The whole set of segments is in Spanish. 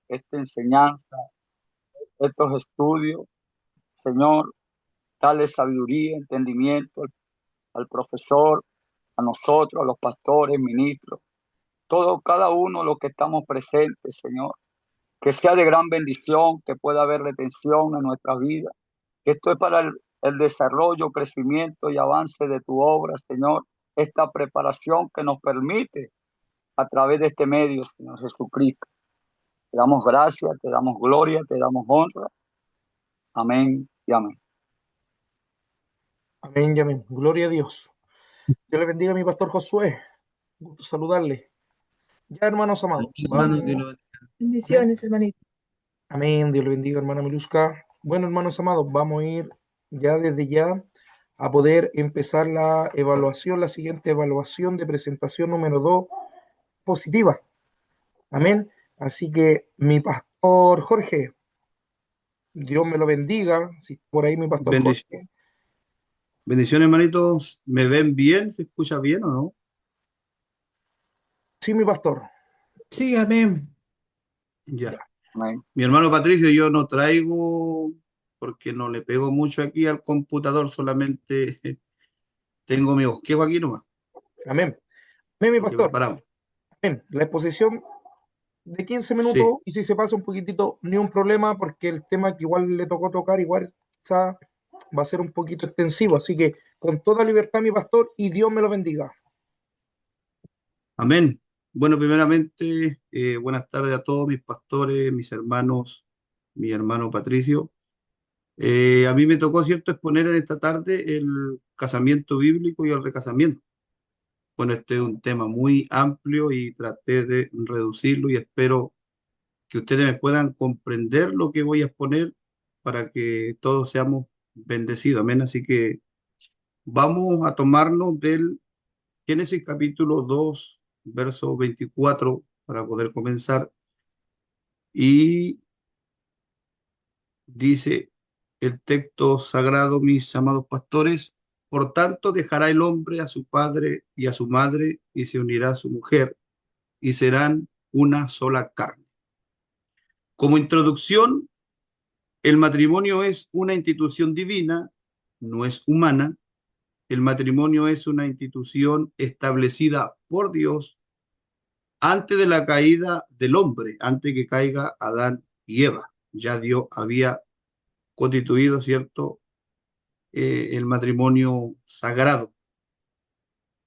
esta enseñanza, estos estudios. Señor, dale sabiduría, entendimiento al profesor, a nosotros, a los pastores, ministros, todo, cada uno de los que estamos presentes, Señor. Que sea de gran bendición, que pueda haber retención en nuestra vida. Que esto es para el desarrollo, crecimiento y avance de tu obra, Señor. Esta preparación que nos permite a través de este medio, Señor Jesucristo. Te damos gracias, te damos gloria, te damos honra. Amén y amén. Amén y amén. Gloria a Dios. Dios le bendiga a mi pastor Josué. Gusto saludarle. Ya, hermanos amados, Hermano, Dios vamos. lo bendiga. Bendiciones, hermanito. Amén. Dios le bendiga, hermana Miluska. Bueno, hermanos amados, vamos a ir ya desde ya a poder empezar la evaluación, la siguiente evaluación de presentación número 2, positiva. Amén. Así que mi pastor Jorge, Dios me lo bendiga. Si está por ahí mi pastor Bendic- Jorge. Bendiciones, hermanitos. ¿Me ven bien? ¿Se escucha bien o no? Sí, mi pastor. Sí, amén. Ya. Ya. Amén. Mi hermano Patricio, yo no traigo, porque no le pego mucho aquí al computador, solamente tengo mi bosquejo aquí nomás. Amén. Amén, mi Así que pastor. preparamos. Amén. La exposición de 15 Sí. minutos y si se pasa un poquitito, ni un problema, porque el tema que igual le tocó tocar, igual quizá va a ser un poquito extensivo. Así que con toda libertad, mi pastor, y Dios me lo bendiga. Amén. Bueno, primeramente, buenas tardes a todos mis pastores, mis hermanos, mi hermano Patricio. A mí me tocó, cierto, exponer en esta tarde el casamiento bíblico y el recasamiento. Bueno, este es un tema muy amplio y traté de reducirlo y espero que ustedes me puedan comprender lo que voy a exponer para que todos seamos bendecidos. Amén. Así que vamos a tomarnos del Génesis capítulo 2 verso 24 para poder comenzar. Y dice el texto sagrado, mis amados pastores, por tanto dejará el hombre a su padre y a su madre y se unirá a su mujer y serán una sola carne. Como introducción, el matrimonio es una institución divina, no es humana. El matrimonio es una institución establecida por Dios antes de la caída del hombre, antes que caiga Adán y Eva. Ya Dios había constituido, ¿cierto?, el matrimonio sagrado.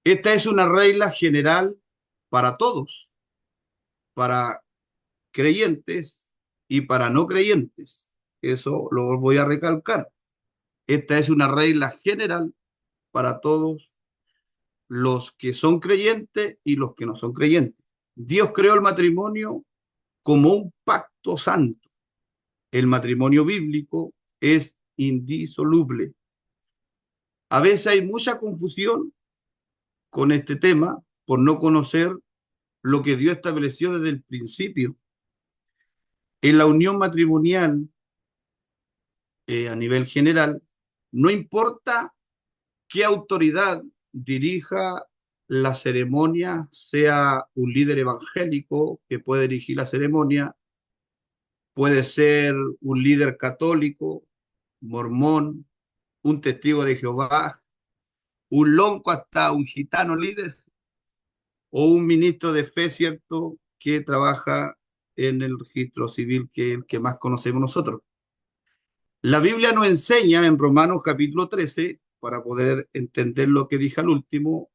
Esta es una regla general para todos, para creyentes y para no creyentes. Eso lo voy a recalcar. Esta es una regla general para todos los que son creyentes y los que no son creyentes. Dios creó el matrimonio como un pacto santo. El matrimonio bíblico es indisoluble. A veces hay mucha confusión con este tema por no conocer lo que Dios estableció desde el principio. En la unión matrimonial, a nivel general, no importa qué autoridad dirija la ceremonia, sea un líder evangélico que puede dirigir la ceremonia, puede ser un líder católico, mormón, un testigo de Jehová, un lonco, hasta un gitano líder, o un ministro de fe, ¿cierto?, que trabaja en el registro civil, que es el que más conocemos nosotros. La Biblia nos enseña en Romanos capítulo 13, para poder entender lo que dije al último,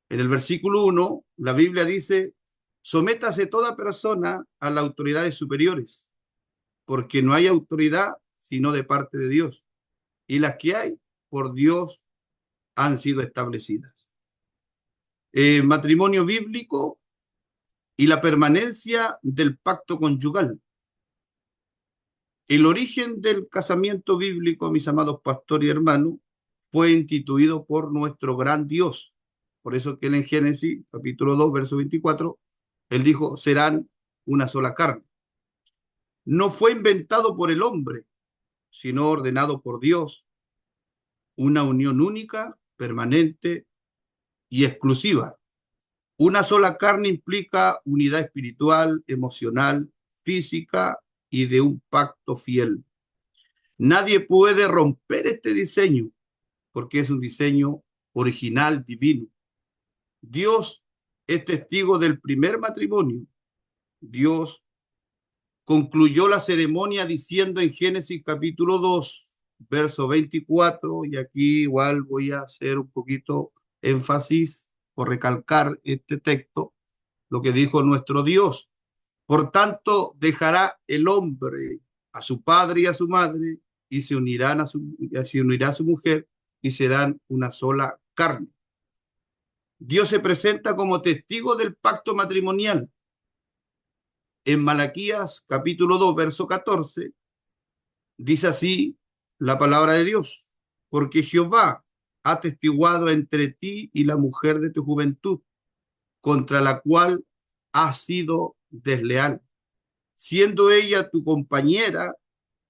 en el versículo 1, la Biblia dice: sométase toda persona a las autoridades superiores, porque no hay autoridad sino de parte de Dios, y las que hay por Dios han sido establecidas. Matrimonio bíblico y la permanencia del pacto conyugal. El origen del casamiento bíblico, mis amados pastores y hermanos, fue instituido por nuestro gran Dios. Por eso que él en Génesis, capítulo 2, verso 24, él dijo, serán una sola carne. No fue inventado por el hombre, sino ordenado por Dios. Una unión única, permanente y exclusiva. Una sola carne implica unidad espiritual, emocional, física y de un pacto fiel. Nadie puede romper este diseño porque es un diseño original, divino. Dios es testigo del primer matrimonio. Dios concluyó la ceremonia diciendo en Génesis capítulo 2, verso 24, y aquí igual voy a hacer un poquito énfasis o recalcar este texto, lo que dijo nuestro Dios. Por tanto, dejará el hombre a su padre y a su madre, y se unirá a su mujer, y serán una sola carne. Dios se presenta como testigo del pacto matrimonial. En Malaquías capítulo 2, verso 14, dice así la palabra de Dios: porque Jehová ha testiguado entre ti y la mujer de tu juventud, contra la cual has sido desleal, siendo ella tu compañera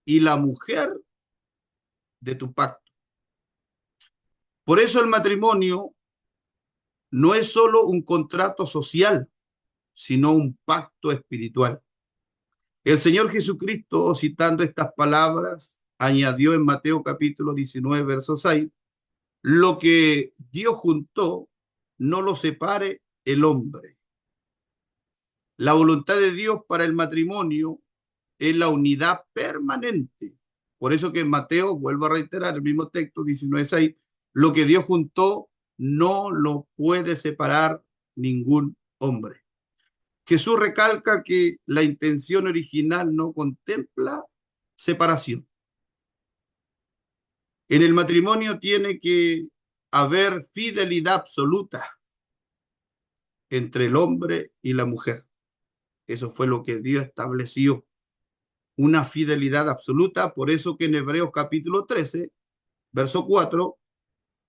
y la mujer de tu pacto. Por eso el matrimonio no es solo un contrato social, sino un pacto espiritual. El Señor Jesucristo, citando estas palabras, añadió en Mateo capítulo 19, verso 6, lo que Dios juntó, no lo separe el hombre. La voluntad de Dios para el matrimonio es la unidad permanente. Por eso que en Mateo, vuelvo a reiterar el mismo texto, 19:6, lo que Dios juntó no lo puede separar ningún hombre. Jesús recalca que la intención original no contempla separación. En el matrimonio tiene que haber fidelidad absoluta entre el hombre y la mujer. Eso fue lo que Dios estableció, una fidelidad absoluta. Por eso que en Hebreos capítulo 13, verso 4,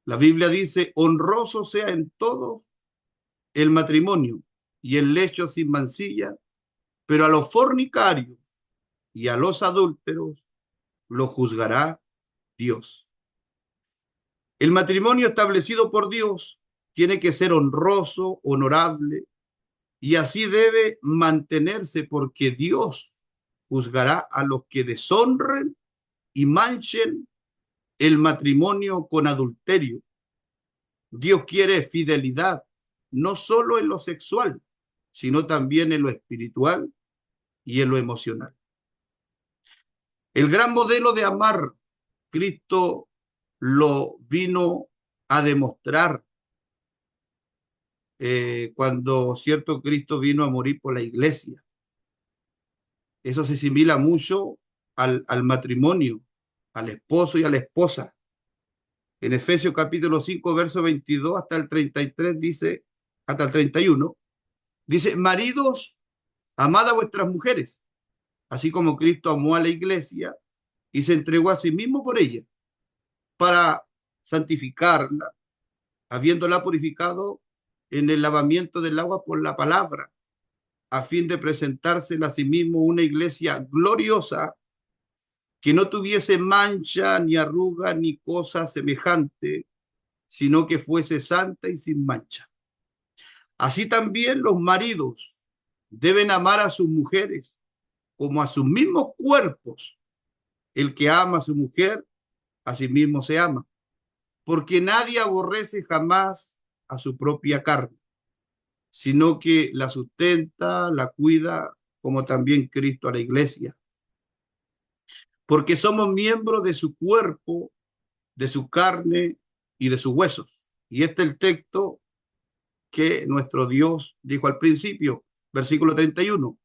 la Biblia dice: honroso sea en todos el matrimonio y el lecho sin mancilla, pero a los fornicarios y a los adúlteros lo juzgará Dios. El matrimonio establecido por Dios tiene que ser honroso, honorable, y así debe mantenerse, porque Dios juzgará a los que deshonren y manchen el matrimonio con adulterio. Dios quiere fidelidad, no solo en lo sexual, sino también en lo espiritual y en lo emocional. El gran modelo de amar, Cristo lo vino a demostrar cuando cierto Cristo vino a morir por la iglesia. Eso se asimila mucho al matrimonio, al esposo y a la esposa. En Efesios capítulo 5, verso 22 hasta el 33 dice, hasta el 31, dice: maridos, amad a vuestras mujeres, así como Cristo amó a la iglesia y se entregó a sí mismo por ella, para santificarla, habiéndola purificado en el lavamiento del agua por la palabra, a fin de presentársela a sí mismo una iglesia gloriosa, que no tuviese mancha, ni arruga, ni cosa semejante, sino que fuese santa y sin mancha. Así también los maridos deben amar a sus mujeres como a sus mismos cuerpos. El que ama a su mujer, a sí mismo se ama, porque nadie aborrece jamás a su propia carne, sino que la sustenta, la cuida, como también Cristo a la iglesia, porque somos miembros de su cuerpo, de su carne y de sus huesos. Y este es el texto que nuestro Dios dijo al principio, versículo 31.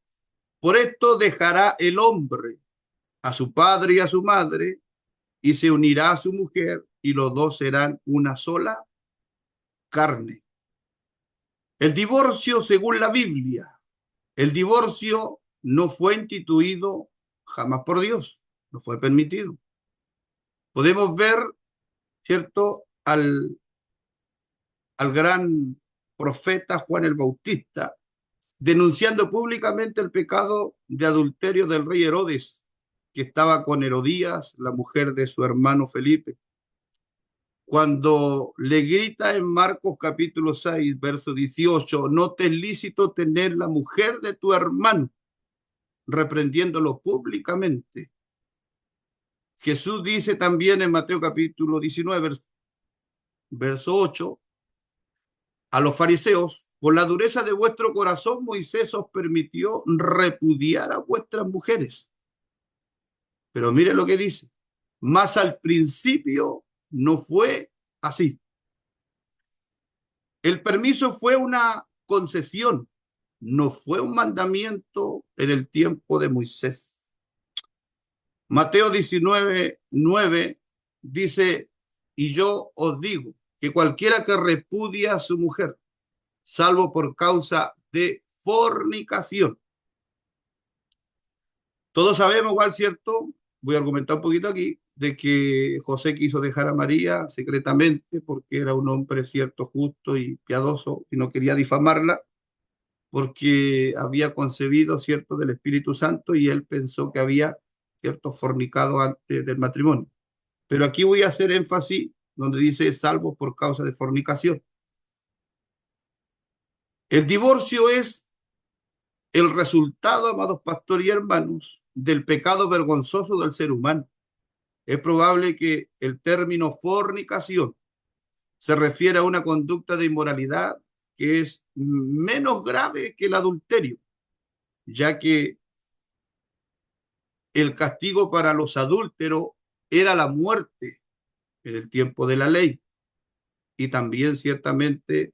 Por esto dejará el hombre a su padre y a su madre, y se unirá a su mujer, y los dos serán una sola carne. El divorcio, según la Biblia, el divorcio no fue instituido jamás por Dios, no fue permitido. Podemos ver, ¿cierto?, al gran profeta Juan el Bautista denunciando públicamente el pecado de adulterio del rey Herodes, que estaba con Herodías, la mujer de su hermano Felipe. Cuando le grita en Marcos capítulo 6, verso 18, no te es lícito tener la mujer de tu hermano. reprendiéndolo públicamente. Jesús dice también en Mateo capítulo 19, verso 8, a los fariseos: por la dureza de vuestro corazón, Moisés os permitió repudiar a vuestras mujeres. Pero mire lo que dice: mas al principio no fue así. El permiso fue una concesión, no fue un mandamiento en el tiempo de Moisés. Mateo 19:9 dice: y yo os digo que cualquiera que repudia a su mujer, salvo por causa de fornicación. Todos sabemos, igual, ¿cierto? Voy a argumentar un poquito aquí, de que José quiso dejar a María secretamente porque era un hombre, ¿cierto?, justo y piadoso, y no quería difamarla, porque había concebido, ¿cierto?, del Espíritu Santo, y él pensó que había, ¿cierto?, fornicado antes del matrimonio. Pero aquí voy a hacer énfasis donde dice salvo por causa de fornicación. El divorcio es el resultado, amados pastores y hermanos, del pecado vergonzoso del ser humano. Es probable que el término fornicación se refiere a una conducta de inmoralidad que es menos grave que el adulterio, ya que el castigo para los adúlteros era la muerte en el tiempo de la ley, y también ciertamente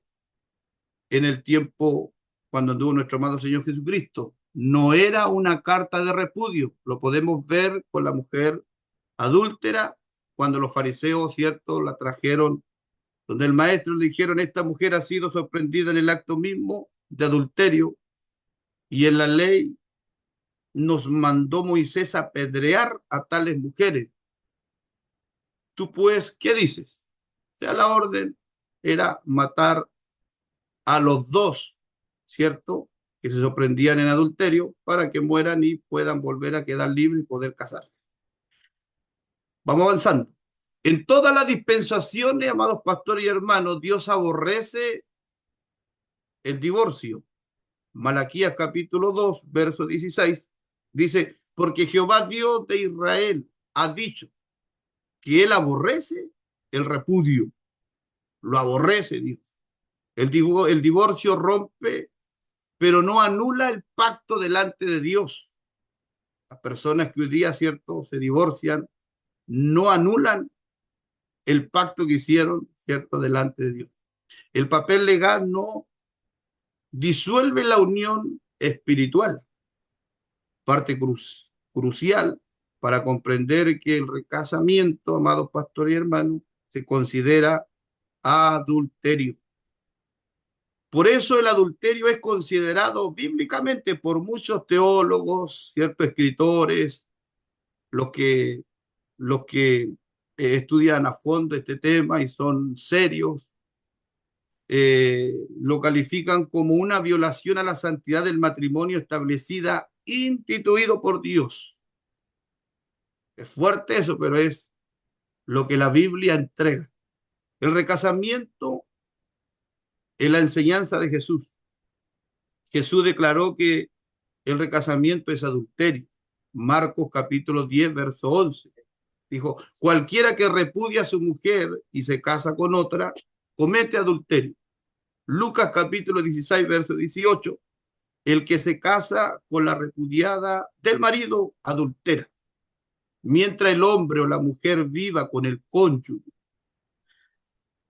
en el tiempo cuando anduvo nuestro amado Señor Jesucristo. No era una carta de repudio. Lo podemos ver con la mujer adúltera, cuando los fariseos, ¿cierto?, la trajeron donde el maestro le dijeron: esta mujer ha sido sorprendida en el acto mismo de adulterio, y en la ley nos mandó Moisés a apedrear a tales mujeres. Tú pues, ¿qué dices? O sea, la orden era matar a los dos, ¿cierto?, que se sorprendían en adulterio, para que mueran y puedan volver a quedar libres y poder casarse. Vamos avanzando. En todas las dispensaciones, amados pastores y hermanos, Dios aborrece el divorcio. Malaquías capítulo 2, verso 16, dice: porque Jehová Dios de Israel ha dicho que él aborrece el repudio. Lo aborrece Dios. El divorcio rompe, pero no anula el pacto delante de Dios. Las personas que hoy día, ¿cierto?, se divorcian, no anulan el pacto que hicieron, ¿cierto?, delante de Dios. El papel legal no disuelve la unión espiritual, parte crucial para comprender que el recasamiento, amados pastores y hermanos, se considera adulterio. Por eso el adulterio es considerado bíblicamente por muchos teólogos, ciertos escritores, los que estudian a fondo este tema y son serios, lo califican como una violación a la santidad del matrimonio establecida, instituido por Dios. Es fuerte eso, pero es lo que la Biblia entrega. El recasamiento es la enseñanza de Jesús. Jesús declaró que el recasamiento es adulterio. Marcos capítulo 10, verso 11. Dijo: cualquiera que repudia a su mujer y se casa con otra, comete adulterio. Lucas capítulo 16, verso 18. El que se casa con la repudiada del marido adultera. Mientras el hombre o la mujer viva con el cónyuge,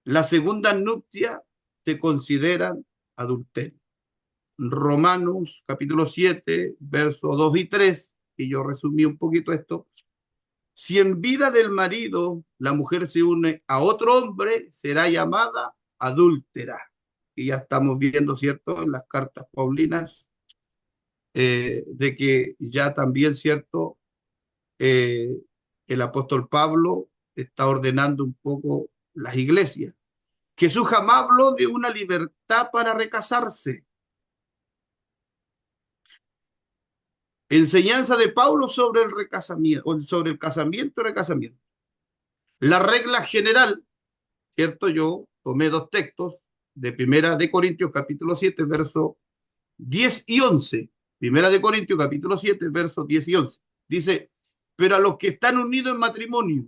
la segunda nupcia se consideran adulterio. Romanos capítulo 7, versos 2 y 3, y yo resumí un poquito esto: si en vida del marido la mujer se une a otro hombre, será llamada adúltera. Y ya estamos viendo, ¿cierto?, en las cartas paulinas, de que ya también, ¿cierto?, el apóstol Pablo está ordenando un poco las iglesias. Jesús jamás habló de una libertad para recasarse. Enseñanza de Pablo sobre el recasamiento, sobre el casamiento y recasamiento. La regla general, ¿cierto? Yo tomé dos textos de Primera de Corintios capítulo 7, versos 10 y 11. Primera de Corintios, capítulo 7, versos 10 y 11. Dice, pero a los que están unidos en matrimonio,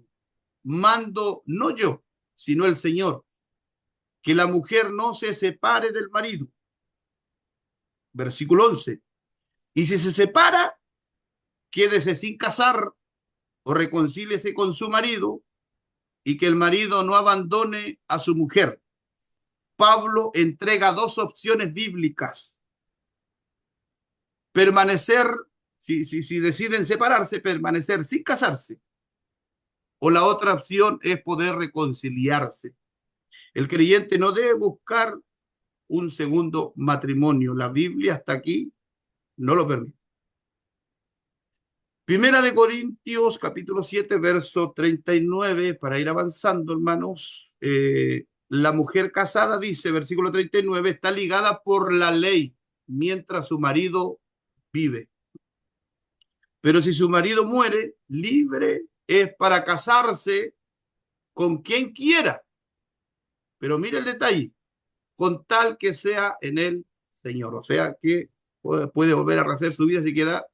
mando no yo, sino el Señor, que la mujer no se separe del marido. Versículo 11. Y si se separa, quédese sin casar o reconcíliese con su marido, y que el marido no abandone a su mujer. Pablo entrega dos opciones bíblicas. Permanecer, si deciden separarse, permanecer sin casarse. O la otra opción es poder reconciliarse. El creyente no debe buscar un segundo matrimonio. La Biblia hasta aquí no lo permite. Primera de Corintios, capítulo 7, verso 39, para ir avanzando, hermanos. La mujer casada, dice, versículo 39, está ligada por la ley mientras su marido vive. Pero si su marido muere, libre es para casarse con quien quiera. Pero mire el detalle, con tal que sea en el Señor. O sea que puede volver a rehacer su vida si queda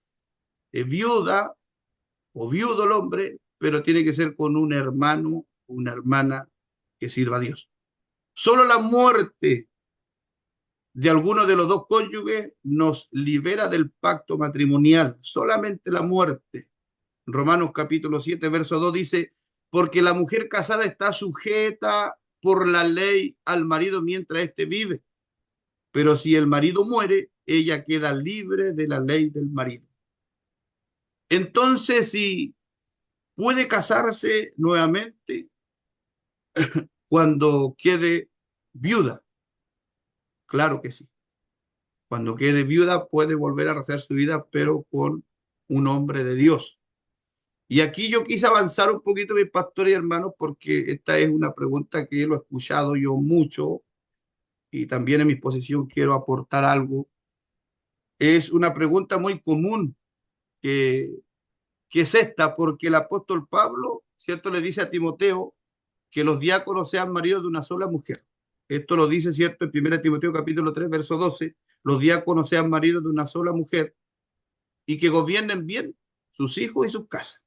viuda o viudo el hombre, pero tiene que ser con un hermano, una hermana que sirva a Dios. Solo la muerte de alguno de los dos cónyuges nos libera del pacto matrimonial. Solamente la muerte. Romanos capítulo 7, verso 2 dice, porque la mujer casada está sujeta por la ley al marido mientras éste vive. Pero si el marido muere, ella queda libre de la ley del marido. Entonces, si puede casarse nuevamente cuando quede viuda. Claro que sí. Cuando quede viuda puede volver a rehacer su vida, pero con un hombre de Dios. Y aquí yo quise avanzar un poquito, mis pastores y hermanos, porque esta es una pregunta que lo he escuchado yo mucho y también en mi exposición quiero aportar algo. Es una pregunta muy común que es esta, porque el apóstol Pablo, ¿cierto?, le dice a Timoteo que los diáconos sean maridos de una sola mujer. Esto lo dice, ¿cierto?, en 1 Timoteo capítulo 3, verso 12, los diáconos sean maridos de una sola mujer y que gobiernen bien sus hijos y sus casas.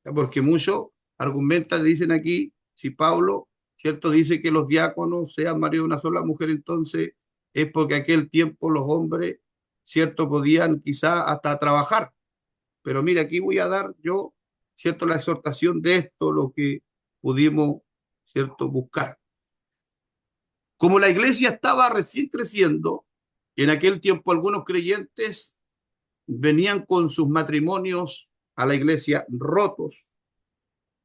Porque muchos argumentan, dicen aquí, si Pablo, ¿cierto?, dice que los diáconos sean maridos de una sola mujer, entonces es porque aquel tiempo los hombres, ¿cierto?, podían quizá hasta trabajar. Pero mira, aquí voy a dar yo, ¿cierto?, la exhortación de esto, lo que pudimos, ¿cierto?, buscar. Como la iglesia estaba recién creciendo, en aquel tiempo algunos creyentes venían con sus matrimonios a la iglesia rotos,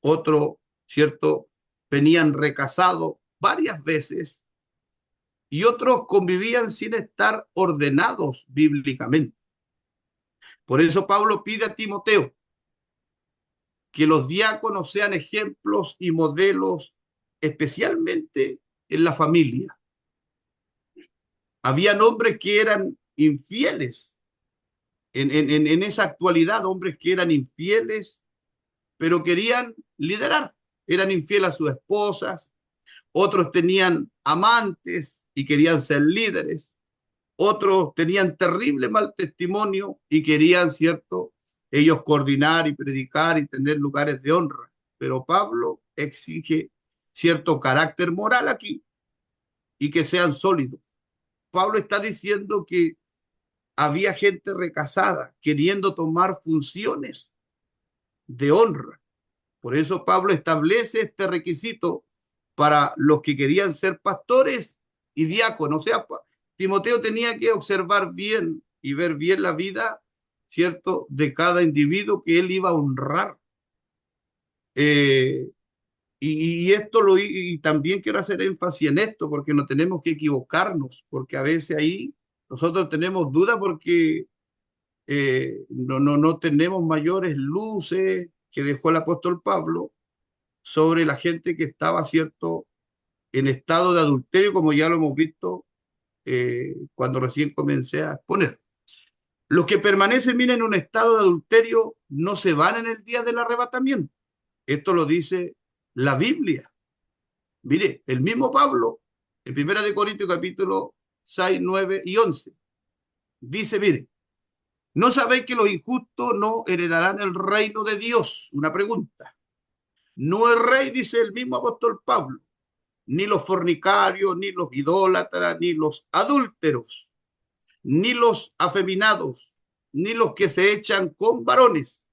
otros, ¿cierto?, venían recasados varias veces y otros convivían sin estar ordenados bíblicamente. Por eso Pablo pide a Timoteo que los diáconos sean ejemplos y modelos, especialmente en la familia. Habían hombres que eran infieles, en esa actualidad, hombres que eran infieles, pero querían liderar. Eran infieles a sus esposas, otros tenían amantes y querían ser líderes, otros tenían terrible mal testimonio y querían, ¿cierto?, ellos coordinar y predicar y tener lugares de honra. Pero Pablo exige cierto carácter moral aquí y que sean sólidos. Pablo está diciendo que había gente recasada queriendo tomar funciones de honra. Por eso Pablo establece este requisito para los que querían ser pastores y diáconos. O sea, Timoteo tenía que observar bien y ver bien la vida, ¿cierto?, de cada individuo que él iba a honrar. Y también quiero hacer énfasis en esto, porque no tenemos que equivocarnos, porque a veces ahí nosotros tenemos dudas porque no tenemos mayores luces que dejó el apóstol Pablo sobre la gente que estaba, ¿cierto?, en estado de adulterio, como ya lo hemos visto cuando recién comencé a exponer. Los que permanecen, miren, en un estado de adulterio no se van en el día del arrebatamiento. Esto lo dice la Biblia. Mire, el mismo Pablo, en 1 Corintios capítulo 6, 9 y 11, dice, mire, ¿No sabéis que los injustos no heredarán el reino de Dios? Una pregunta. No el rey, dice el mismo apóstol Pablo, ni los fornicarios, ni los idólatras, ni los adúlteros, ni los afeminados, ni los que se echan con varones,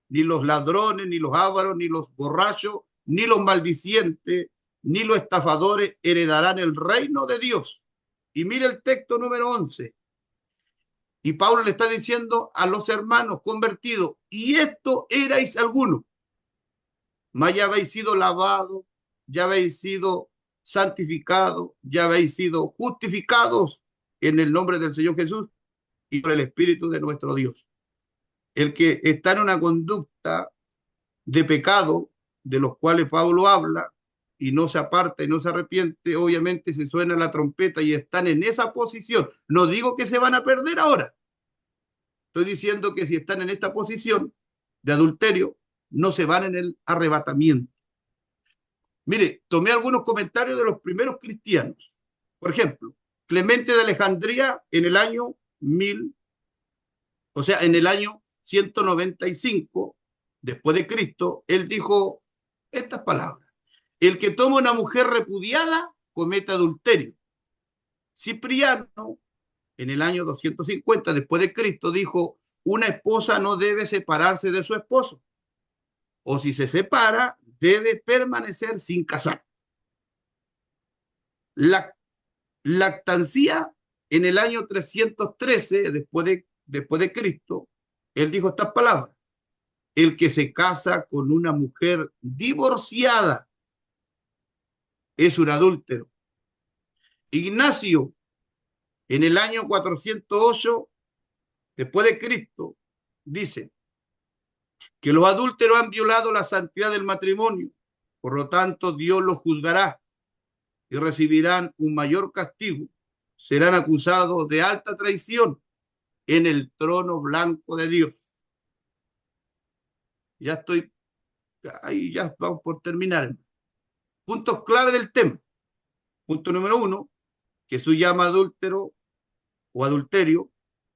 ni los ladrones, ni los ávaros, ni los borrachos, ni los maldicientes, ni los estafadores heredarán el reino de Dios. Y mire el texto número 11. Y Pablo le está diciendo a los hermanos convertidos, y esto erais algunos, mas ya habéis sido lavados, ya habéis sido santificados, ya habéis sido justificados en el nombre del Señor Jesús y por el Espíritu de nuestro Dios. El que está en una conducta de pecado, de los cuales Pablo habla, y no se aparta y no se arrepiente, obviamente se suena la trompeta y están en esa posición. No digo que se van a perder ahora. Estoy diciendo que si están en esta posición de adulterio, no se van en el arrebatamiento. Mire, tomé algunos comentarios de los primeros cristianos. Por ejemplo, Clemente de Alejandría en el año 1000, o sea, en el año 195 después de Cristo, él dijo estas palabras: el que toma una mujer repudiada comete adulterio. Cipriano, en el año 250 después de Cristo, dijo: una esposa no debe separarse de su esposo, o si se separa, debe permanecer sin casar. La Lactancia, en el año 313 después de Cristo, él dijo estas palabras: el que se casa con una mujer divorciada es un adúltero. Ignacio, en el año 408 después de Cristo, dice que los adúlteros han violado la santidad del matrimonio, por lo tanto Dios los juzgará y recibirán un mayor castigo. Serán acusados de alta traición en el trono blanco de Dios. Ya estoy, ahí ya vamos por terminar. Puntos clave del tema. Punto número 1, Jesús llama adúltero o adulterio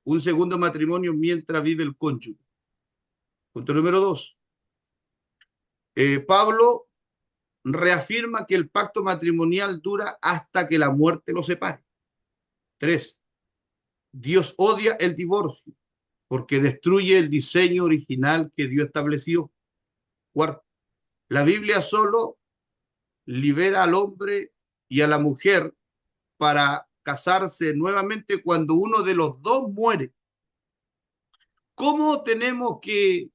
un segundo matrimonio mientras vive el cónyuge. Punto número 2, Pablo reafirma que el pacto matrimonial dura hasta que la muerte lo separe. 3, Dios odia el divorcio porque destruye el diseño original que Dios estableció. 4, la Biblia solo libera al hombre y a la mujer para casarse nuevamente cuando uno de los dos muere. ¿Cómo tenemos que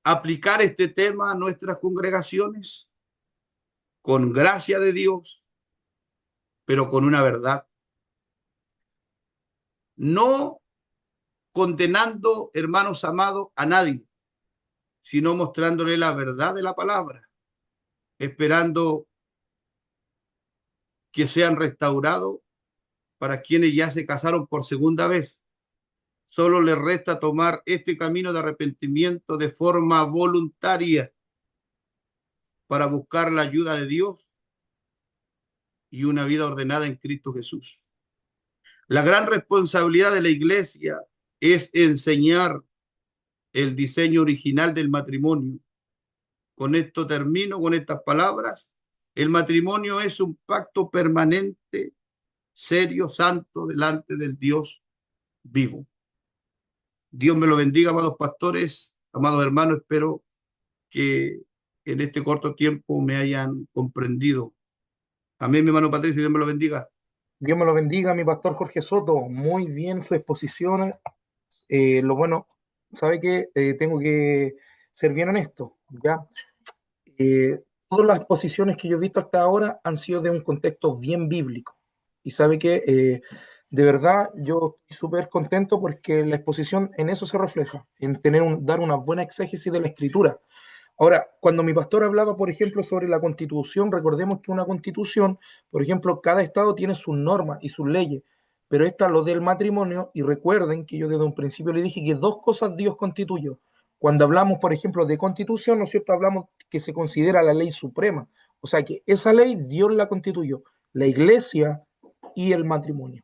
aplicar este tema a nuestras congregaciones? Con gracia de Dios, pero con una verdad. No condenando, hermanos amados, a nadie, sino mostrándole la verdad de la palabra, esperando que sean restaurados para quienes ya se casaron por segunda vez. Solo les resta tomar este camino de arrepentimiento de forma voluntaria para buscar la ayuda de Dios y una vida ordenada en Cristo Jesús. La gran responsabilidad de la iglesia es enseñar el diseño original del matrimonio. Con esto termino con estas palabras. El matrimonio es un pacto permanente, serio, santo, delante del Dios vivo. Dios me lo bendiga, amados pastores, amados hermanos. Espero que en este corto tiempo me hayan comprendido. Amén, mi hermano Patricio, Dios me lo bendiga. Dios me lo bendiga, mi pastor Jorge Soto. Muy bien su exposición. Lo bueno, sabe que tengo que ser bien honesto, ¿ya? Todas las exposiciones que yo he visto hasta ahora han sido de un contexto bien bíblico. Y sabe que de verdad yo estoy súper contento porque la exposición en eso se refleja, en dar una buena exégesis de la escritura. Ahora, cuando mi pastor hablaba, por ejemplo, sobre la Constitución, recordemos que una Constitución, por ejemplo, cada estado tiene sus normas y sus leyes, pero esta lo del matrimonio, y recuerden que yo desde un principio le dije que dos cosas Dios constituyó. Cuando hablamos, por ejemplo, de Constitución, ¿no es cierto? Hablamos que se considera la ley suprema, o sea que esa ley Dios la constituyó, la iglesia y el matrimonio.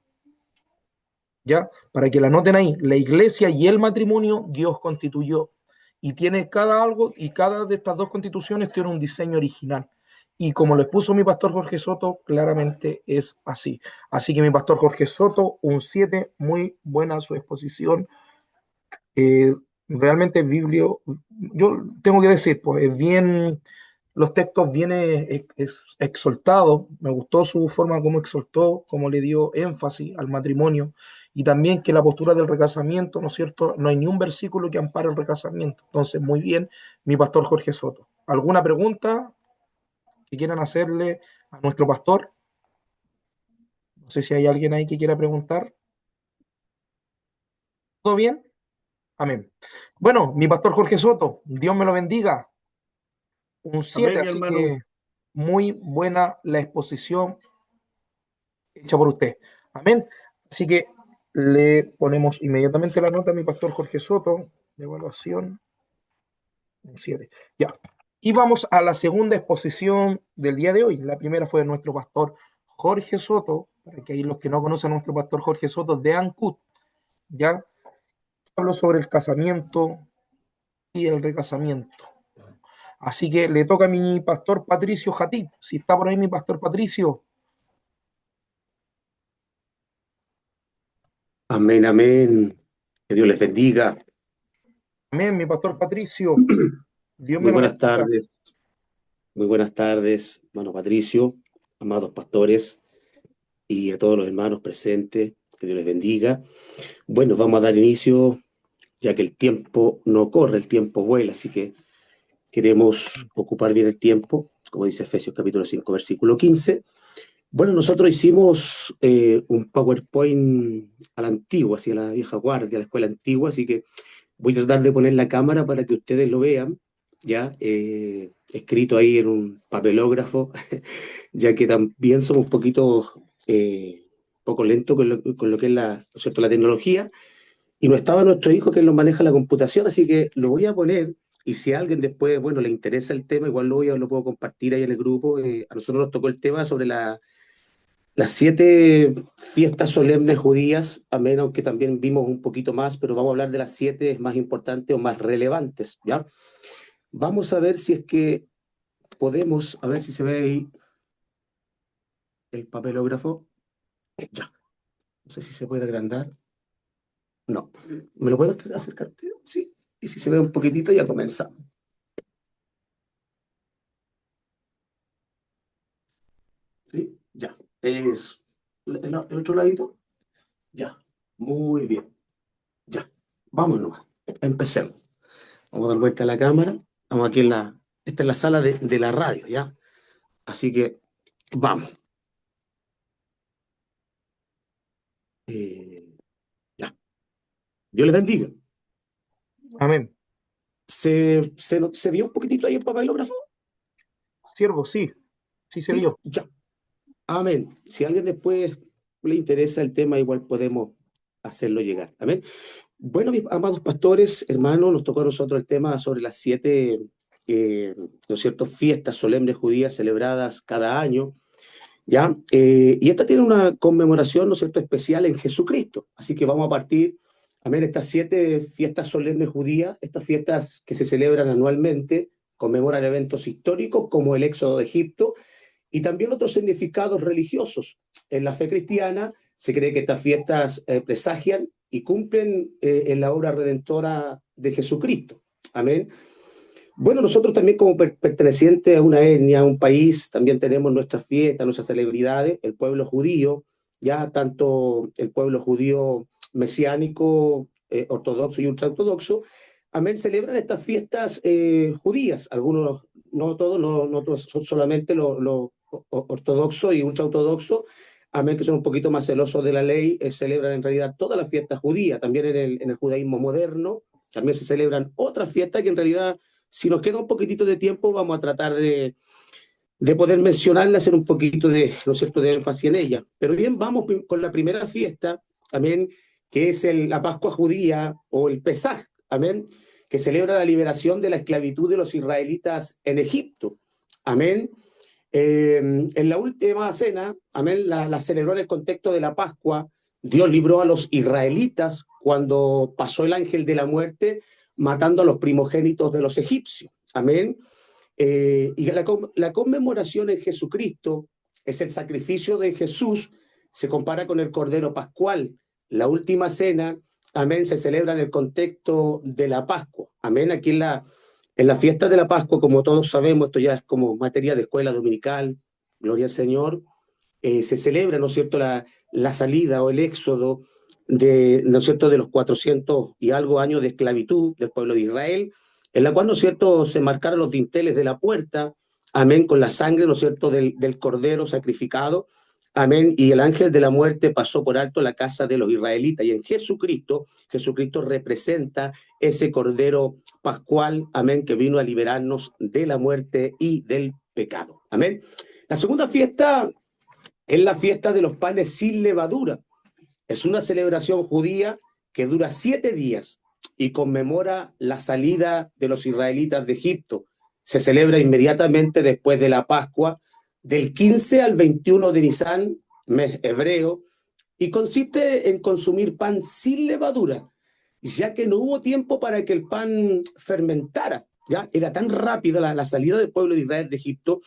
¿ya? Para que la anoten ahí, la iglesia y el matrimonio Dios constituyó. Y tiene cada algo, y cada de estas dos constituciones tiene un diseño original. Y como lo expuso mi pastor Jorge Soto, claramente es así. Así que mi pastor Jorge Soto, un 7, muy buena su exposición. Eh, Realmente el biblio, yo tengo que decir, pues es bien, los textos bien exaltados, me gustó su forma como exaltó, como le dio énfasis al matrimonio, y también que la postura del recasamiento, ¿no es cierto? No hay ni un versículo que ampare el recasamiento. Entonces, muy bien, mi pastor Jorge Soto. ¿Alguna pregunta que quieran hacerle a nuestro pastor? No sé si hay alguien ahí que quiera preguntar. ¿Todo bien? Amén. Bueno, mi pastor Jorge Soto, Dios me lo bendiga. Un 7, Amén, mi así hermano. que muy buena la exposición hecha por usted. Amén. Así que le ponemos inmediatamente la nota a mi pastor Jorge Soto de evaluación. Un 7. Ya. Y vamos a la segunda exposición del día de hoy. La primera fue de nuestro pastor Jorge Soto, para que ahí los que no conocen a nuestro pastor Jorge Soto de Ancut, ya habló sobre el casamiento y el recasamiento. Así que le toca a mi pastor Patricio Jatip. Si está por ahí mi pastor Patricio. Amén, amén. Que Dios les bendiga. Amén, mi pastor Patricio. Dios me Muy lo buenas bendiga. tardes, muy buenas tardes, hermano Patricio, amados pastores y a todos los hermanos presentes. Que Dios les bendiga. Bueno, vamos a dar inicio, ya que el tiempo no corre, el tiempo vuela, así que queremos ocupar bien el tiempo, como dice Efesios capítulo 5, versículo 15. Bueno, nosotros hicimos un PowerPoint a la antigua, así a la vieja guardia, a la escuela antigua, así que voy a tratar de poner la cámara para que ustedes lo vean, ya escrito ahí en un papelógrafo, ya que también somos un poco lento con lo que es ¿no es cierto?, la tecnología, y no estaba nuestro hijo que nos maneja la computación, así que lo voy a poner, y si a alguien después, bueno, le interesa el tema, igual lo puedo compartir ahí en el grupo. A nosotros nos tocó el tema sobre las 7 fiestas solemnes judías, a menos que también vimos un poquito más, pero vamos a hablar de las 7 más importantes o más relevantes, ¿ya? Vamos a ver si es que podemos, a ver si se ve ahí el papelógrafo. Ya, no sé si se puede agrandar. No, ¿me lo puedo acercarte? Sí, y si se ve un poquitito ya comenzamos. ¿Sí? Ya, es el otro ladito. Ya, muy bien. Ya, vámonos. Empecemos. Vamos a dar vuelta a la cámara. Estamos aquí esta es la sala de la radio, ¿ya? Así que vamos. Eh, ya. Dios les bendiga. Amén. ¿Se vio un poquitito ahí el papelógrafo? Siervo, sí. Sí se Sí, vio. ya. Amén. Si a alguien después le interesa el tema, igual podemos hacerlo llegar. Amén. Bueno, mis amados pastores, hermanos, nos tocó a nosotros el tema sobre las 7, ¿no es cierto?, fiestas solemnes judías celebradas cada año. ¿Ya? Y esta tiene una conmemoración, ¿no es cierto?, especial en Jesucristo. Así que vamos a partir, amén, estas 7 fiestas solemnes judías, estas fiestas que se celebran anualmente, conmemoran eventos históricos como el éxodo de Egipto y también otros significados religiosos. En la fe cristiana se cree que estas fiestas presagian y cumplen en la obra redentora de Jesucristo. Amén. Bueno, nosotros también como pertenecientes a una etnia, a un país, también tenemos nuestras fiestas, nuestras celebridades, el pueblo judío, ya tanto el pueblo judío mesiánico, ortodoxo y ultraortodoxo, amén, celebran estas fiestas judías, algunos, no todos, no todos, son solamente los ortodoxos y ultraortodoxos, amén, que son un poquito más celosos de la ley, celebran en realidad todas las fiestas judías, también en el judaísmo moderno, también se celebran otras fiestas que en realidad si nos queda un poquitito de tiempo, vamos a tratar de poder mencionarla, hacer un poquito de, ¿no es cierto?, de énfasis en ella. Pero bien, vamos con la primera fiesta, amén, que es la Pascua judía o el Pesaj, amén, que celebra la liberación de la esclavitud de los israelitas en Egipto, amén. En la última cena, amén, la celebró en el contexto de la Pascua, Dios libró a los israelitas cuando pasó el ángel de la muerte matando a los primogénitos de los egipcios. Amén. Y la conmemoración en Jesucristo es el sacrificio de Jesús, se compara con el Cordero Pascual. La última cena, amén, se celebra en el contexto de la Pascua. Amén, aquí en la fiesta de la Pascua, como todos sabemos, esto ya es como materia de escuela dominical, gloria al Señor, se celebra, ¿no es cierto?, la salida o el éxodo ¿no es cierto?, de los 400 y algo años de esclavitud del pueblo de Israel, en la cual, ¿no es cierto?, se marcaron los dinteles de la puerta, amén, con la sangre, ¿no es cierto?, del cordero sacrificado, amén, y el ángel de la muerte pasó por alto la casa de los israelitas, y en Jesucristo representa ese cordero pascual, amén, que vino a liberarnos de la muerte y del pecado, amén. La segunda fiesta es la fiesta de los panes sin levadura. Es una celebración judía que dura 7 días y conmemora la salida de los israelitas de Egipto. Se celebra inmediatamente después de la Pascua, del 15 al 21 de Nisán, mes hebreo, y consiste en consumir pan sin levadura, ya que no hubo tiempo para que el pan fermentara. ¿Ya? Era tan rápida la salida del pueblo de Israel de Egipto,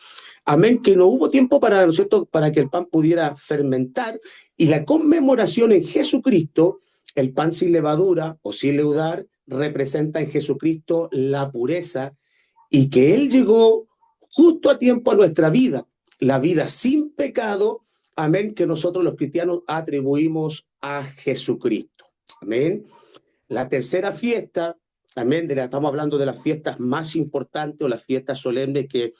amén, que no hubo tiempo para, ¿no es cierto?, para que el pan pudiera fermentar, y la conmemoración en Jesucristo, el pan sin levadura o sin leudar, representa en Jesucristo la pureza y que Él llegó justo a tiempo a nuestra vida, la vida sin pecado, amén, que nosotros los cristianos atribuimos a Jesucristo. Amén. La tercera fiesta, amén, estamos hablando de las fiestas más importantes o las fiestas solemnes que,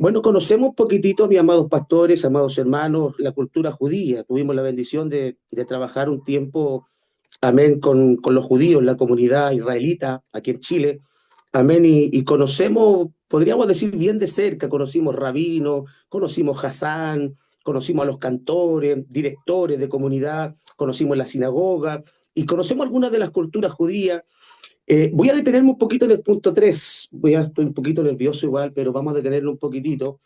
bueno, conocemos un poquitito, mis amados pastores, amados hermanos, la cultura judía. Tuvimos la bendición de trabajar un tiempo, amén, con los judíos, la comunidad israelita aquí en Chile, amén, y conocemos, podríamos decir bien de cerca, conocimos rabinos, conocimos Hasán, conocimos a los cantores, directores de comunidad, conocimos la sinagoga, y conocemos algunas de las culturas judías. Voy a detenerme un poquito en el punto 3, estoy un poquito nervioso igual, pero vamos a detenerlo un poquitito.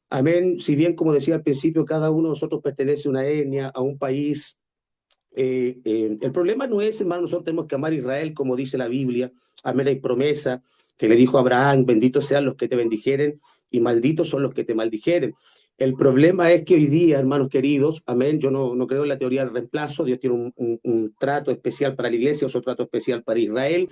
Amén, si bien, como decía al principio, cada uno de nosotros pertenece a una etnia, a un país. El problema no es, hermano, nosotros tenemos que amar a Israel, como dice la Biblia. Amén, hay promesa que le dijo a Abraham: benditos sean los que te bendijeren y malditos son los que te maldijeren. El problema es que hoy día, hermanos queridos, amén, yo no creo en la teoría del reemplazo. Dios tiene un trato especial para la iglesia, otro trato especial para Israel.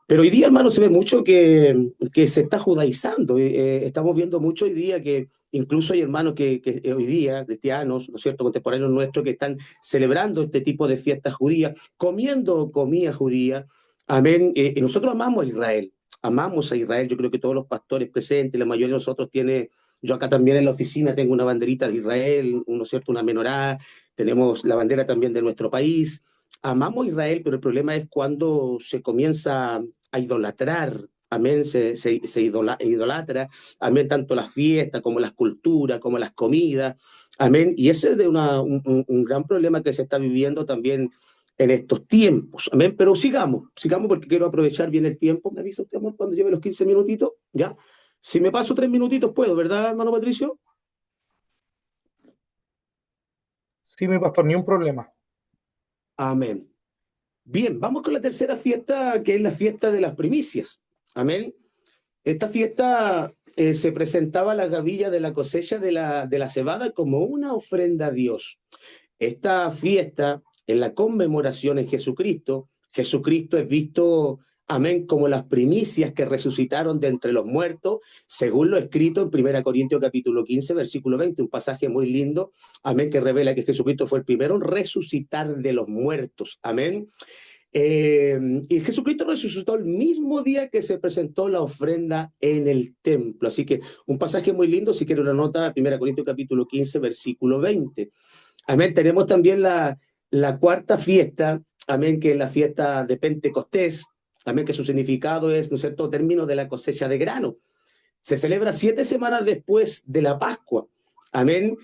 Pero hoy día, hermano, se ve mucho que se está judaizando. Estamos viendo mucho hoy día que incluso hay hermanos que hoy día, cristianos, ¿no es cierto?, contemporáneos nuestros, que están celebrando este tipo de fiestas judías, comiendo comida judía. Amén. Y nosotros amamos a Israel. Amamos a Israel. Yo creo que todos los pastores presentes, la mayoría de nosotros tiene, yo acá también en la oficina tengo una banderita de Israel, ¿no es cierto?, una menorá, tenemos la bandera también de nuestro país. Amamos a Israel, pero el problema es cuando se comienza a idolatrar, amén, se idolatra, amén, tanto las fiestas como las culturas, como las comidas, amén, y ese es un gran problema que se está viviendo también en estos tiempos, amén, pero sigamos porque quiero aprovechar bien el tiempo. ¿Me avisa usted, amor, cuando lleve los 15 minutitos? ¿Ya? Si me paso 3 minutitos puedo, ¿verdad, hermano Patricio? Sí, mi pastor, ni un problema. Amén. Bien, vamos con la tercera fiesta, que es la fiesta de las primicias. Amén. Esta fiesta se presentaba la gavilla de la cosecha de la cebada como una ofrenda a Dios. Esta fiesta, en la conmemoración en Jesucristo, Jesucristo es visto, amén, como las primicias que resucitaron de entre los muertos, según lo escrito en 1 Corintios capítulo 15, versículo 20, un pasaje muy lindo, amén, que revela que Jesucristo fue el primero en resucitar de los muertos, amén. Y Jesucristo resucitó el mismo día que se presentó la ofrenda en el templo. Así que un pasaje muy lindo, si quiere una nota, 1 Corintios capítulo 15, versículo 20. Amén. Tenemos también la cuarta fiesta, amén, que es la fiesta de Pentecostés, amén, que su significado es, ¿no es cierto?, término de la cosecha de grano. Se celebra 7 semanas después de la Pascua. Amén.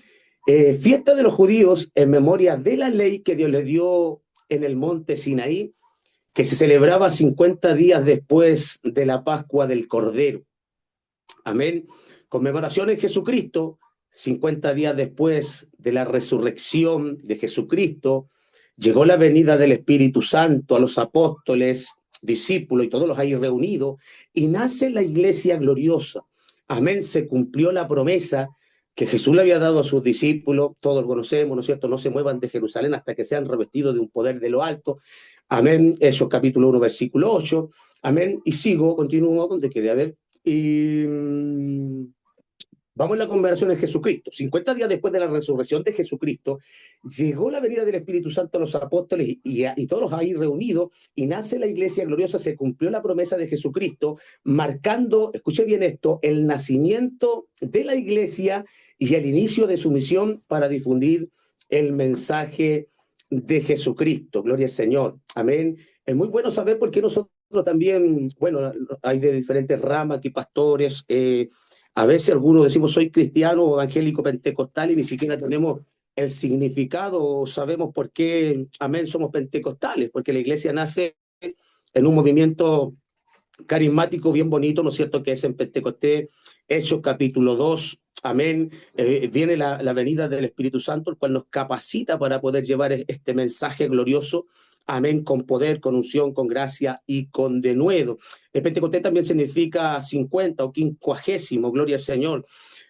Fiesta de los judíos en memoria de la ley que Dios le dio en el monte Sinaí, que se celebraba 50 días después de la Pascua del Cordero. Amén. Conmemoración en Jesucristo, 50 días después de la resurrección de Jesucristo. llegó la venida del Espíritu Santo a los apóstoles, discípulos y todos los ahí reunidos, y nace la iglesia gloriosa. Amén, se cumplió la promesa que Jesús le había dado a sus discípulos, todos lo conocemos, ¿no es cierto? No se muevan de Jerusalén hasta que sean revestidos de un poder de lo alto. Amén, Hechos capítulo 1, versículo 8. Amén, y continúo donde quede. A ver, vamos a la conversión en Jesucristo. 50 días después de la resurrección de Jesucristo, llegó la venida del Espíritu Santo a los apóstoles y todos ahí reunidos, y nace la iglesia gloriosa, se cumplió la promesa de Jesucristo, marcando, escuche bien esto, el nacimiento de la iglesia y el inicio de su misión para difundir el mensaje de Jesucristo. Gloria al Señor. Amén. Es muy bueno saber por qué nosotros también, bueno, hay de diferentes ramas aquí, pastores, a veces algunos decimos soy cristiano o evangélico pentecostal y ni siquiera tenemos el significado o sabemos por qué, amén, somos pentecostales, porque la iglesia nace en un movimiento carismático bien bonito, ¿no es cierto?, que es en Pentecostés, Hechos capítulo 2, amén, viene la venida del Espíritu Santo, el cual nos capacita para poder llevar este mensaje glorioso, amén, con poder, con unción, con gracia y con denuedo. El Pentecostés también significa 50 o 50, gloria al Señor.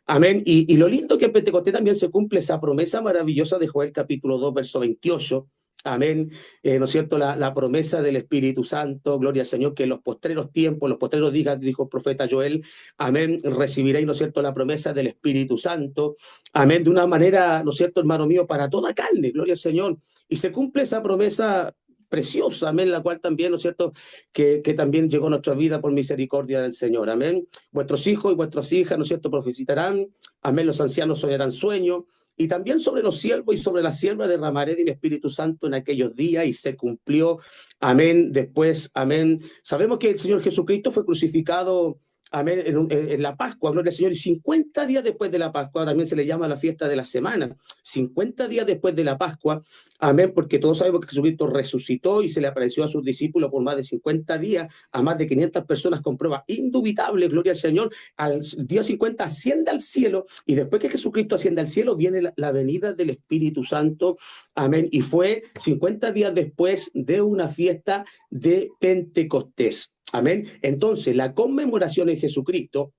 Amén. Y lo lindo que en Pentecostés también se cumple esa promesa maravillosa de Joel capítulo 2, verso 28. Amén. ¿No es cierto? La promesa del Espíritu Santo, gloria al Señor, que en los postreros tiempos, los postreros días, dijo el profeta Joel, amén, recibiréis, ¿no es cierto?, la promesa del Espíritu Santo, amén, de una manera, ¿no es cierto?, hermano mío, para toda carne, gloria al Señor. Y se cumple esa promesa preciosa, amén, la cual también, ¿no es cierto?, que también llegó a nuestra vida por misericordia del Señor, amén. Vuestros hijos y vuestras hijas, ¿no es cierto?, profetizarán, amén, los ancianos soñarán sueños, y también sobre los siervos y sobre las siervas derramaré de mi Espíritu Santo en aquellos días, y se cumplió, amén, después, amén. Sabemos que el Señor Jesucristo fue crucificado, amén, en la Pascua, gloria al Señor, y 50 días después de la Pascua, también se le llama la fiesta de la semana, 50 días después de la Pascua, amén, porque todos sabemos que Jesucristo resucitó y se le apareció a sus discípulos por más de 50 días, a más de 500 personas con pruebas indubitables, gloria al Señor. Al día 50 asciende al cielo, y después que Jesucristo asciende al cielo viene la venida del Espíritu Santo, amén, y fue 50 días después de una fiesta de Pentecostés. Amén. Entonces, la conmemoración en Jesucristo,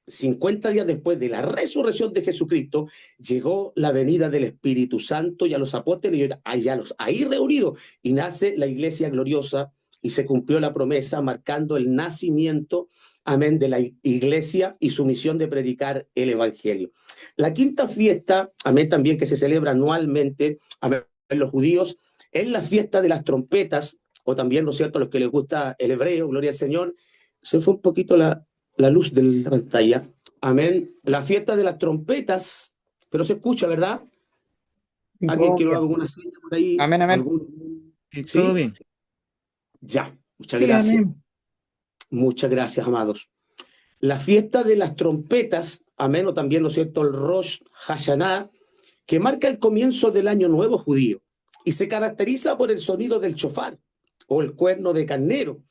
50 días después de la resurrección de Jesucristo, llegó la venida del Espíritu Santo y a los apóstoles y a los ahí reunidos, y nace la iglesia gloriosa y se cumplió la promesa, marcando el nacimiento, amén, de la iglesia y su misión de predicar el evangelio. La quinta fiesta, amén, también que se celebra anualmente, amén, en los judíos, es la fiesta de las trompetas, o también, ¿no es cierto?, a los que les gusta el hebreo, gloria al Señor. Se fue un poquito la luz de la pantalla. Amén. La fiesta de las trompetas, pero se escucha, ¿verdad? ¿Alguien quiere alguna señal por ahí? Amén, amén. ¿Sí? Todo bien. Ya, muchas Sí, gracias. amén. Muchas gracias, amados. La fiesta de las trompetas, amén, o también, ¿no es cierto?, el Rosh Hashanah, que marca el comienzo del año nuevo judío y se caracteriza por el sonido del chofar o el cuerno de carnero.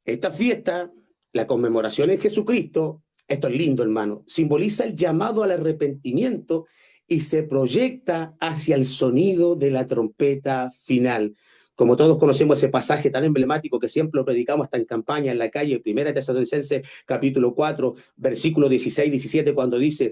Esta fiesta, la conmemoración en Jesucristo, esto es lindo, hermano, simboliza el llamado al arrepentimiento y se proyecta hacia el sonido de la trompeta final. Como todos conocemos ese pasaje tan emblemático que siempre lo predicamos hasta en campaña, en la calle, 1 Tesalonicenses capítulo 4, versículo 16, 17, cuando dice,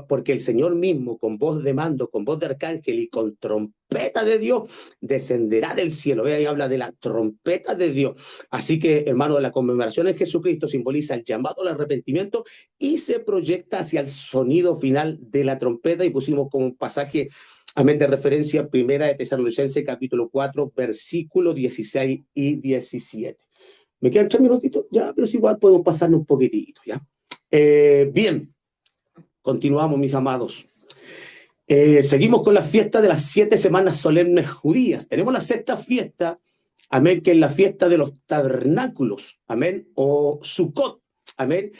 porque el Señor mismo, con voz de mando, con voz de arcángel y con trompeta de Dios, descenderá del cielo. Ve, ahí habla de la trompeta de Dios. Así que, hermano, la conmemoración en Jesucristo simboliza el llamado al arrepentimiento y se proyecta hacia el sonido final de la trompeta, y pusimos como un pasaje, amén, de referencia, 1 Tesalonicenses capítulo 4, versículos 16 y 17. Me quedan 3 minutitos ya, pero si igual podemos pasarnos un poquitito, ¿ya? Bien, continuamos, mis amados. Seguimos con la fiesta de las 7 semanas solemnes judías. Tenemos la sexta fiesta, amén, que es la fiesta de los tabernáculos, amén, o Sukkot, amén.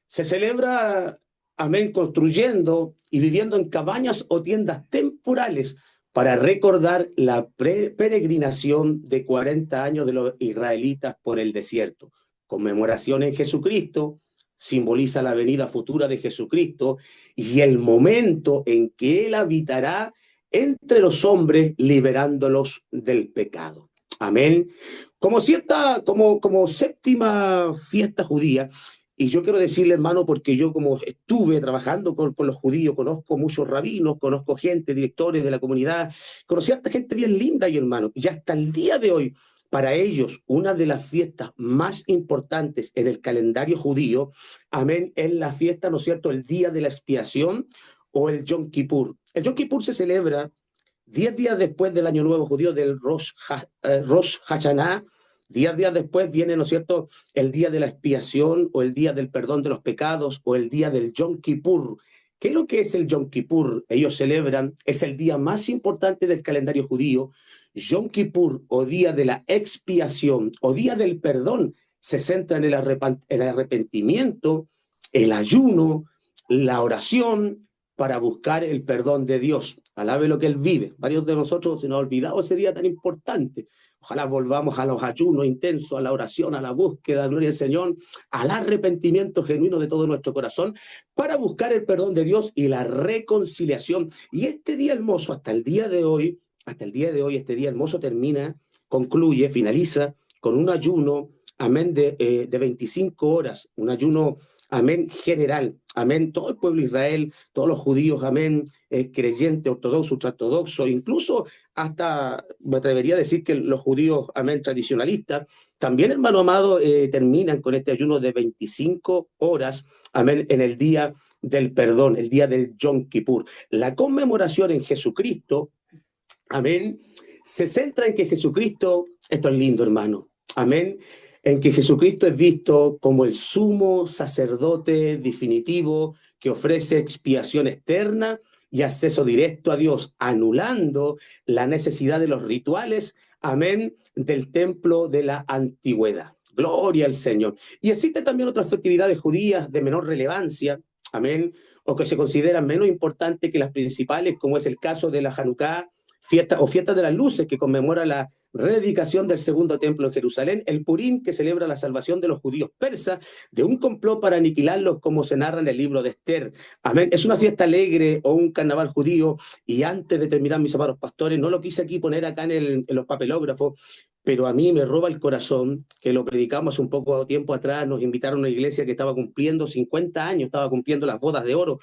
Se celebra, amén, construyendo y viviendo en cabañas o tiendas temporales para recordar la peregrinación de 40 años de los israelitas por el desierto. Conmemoración en Jesucristo simboliza la venida futura de Jesucristo y el momento en que Él habitará entre los hombres, liberándolos del pecado. Amén. Como séptima fiesta judía, y yo quiero decirle, hermano, porque yo como estuve trabajando con los judíos, conozco muchos rabinos, conozco gente, directores de la comunidad, conocí a esta gente bien linda y hermano, y hasta el día de hoy, para ellos, una de las fiestas más importantes en el calendario judío, amén, es la fiesta, ¿no es cierto?, el día de la expiación o el Yom Kippur. El Yom Kippur se celebra 10 días después del Año Nuevo Judío, del Rosh Hashanah. 10 días después viene, ¿no es cierto?, el día de la expiación o el día del perdón de los pecados o el día del Yom Kippur. ¿Qué es lo que es el Yom Kippur? Ellos celebran, es el día más importante del calendario judío. Yom Kippur o día de la expiación o día del perdón se centra en el arrepentimiento, el ayuno, la oración para buscar el perdón de Dios. Alabe lo que Él vive. Varios de nosotros se nos ha olvidado ese día tan importante. Ojalá volvamos a los ayunos intensos, a la oración, a la búsqueda, gloria al Señor, al arrepentimiento genuino de todo nuestro corazón, para buscar el perdón de Dios y la reconciliación. Y este día hermoso, hasta el día de hoy, este día hermoso concluye, finaliza con un ayuno, amén, de 25 horas, un ayuno, amén, general, amén, todo el pueblo de Israel, todos los judíos, amén, creyentes, ortodoxos, ultraortodoxos, incluso hasta, me atrevería a decir que los judíos, amén, tradicionalistas, también, hermano amado, terminan con este ayuno de 25 horas, amén, en el día del perdón, el día del Yom Kippur. La conmemoración en Jesucristo, amén, se centra en que Jesucristo, esto es lindo, hermano, amén, en que Jesucristo es visto como el sumo sacerdote definitivo que ofrece expiación externa y acceso directo a Dios, anulando la necesidad de los rituales, amén, del templo de la antigüedad. Gloria al Señor. Y existen también otras festividades judías de menor relevancia, amén, o que se consideran menos importantes que las principales, como es el caso de la Hanukkah, fiesta de las luces, que conmemora la rededicación del segundo templo en Jerusalén, el Purim, que celebra la salvación de los judíos persas de un complot para aniquilarlos, como se narra en el libro de Esther. Amén. Es una fiesta alegre o un carnaval judío, y antes de terminar, mis amados pastores, no lo quise aquí poner acá en los papelógrafos, pero a mí me roba el corazón, que lo predicamos un poco tiempo atrás, nos invitaron a una iglesia que estaba cumpliendo 50 años, estaba cumpliendo las bodas de oro.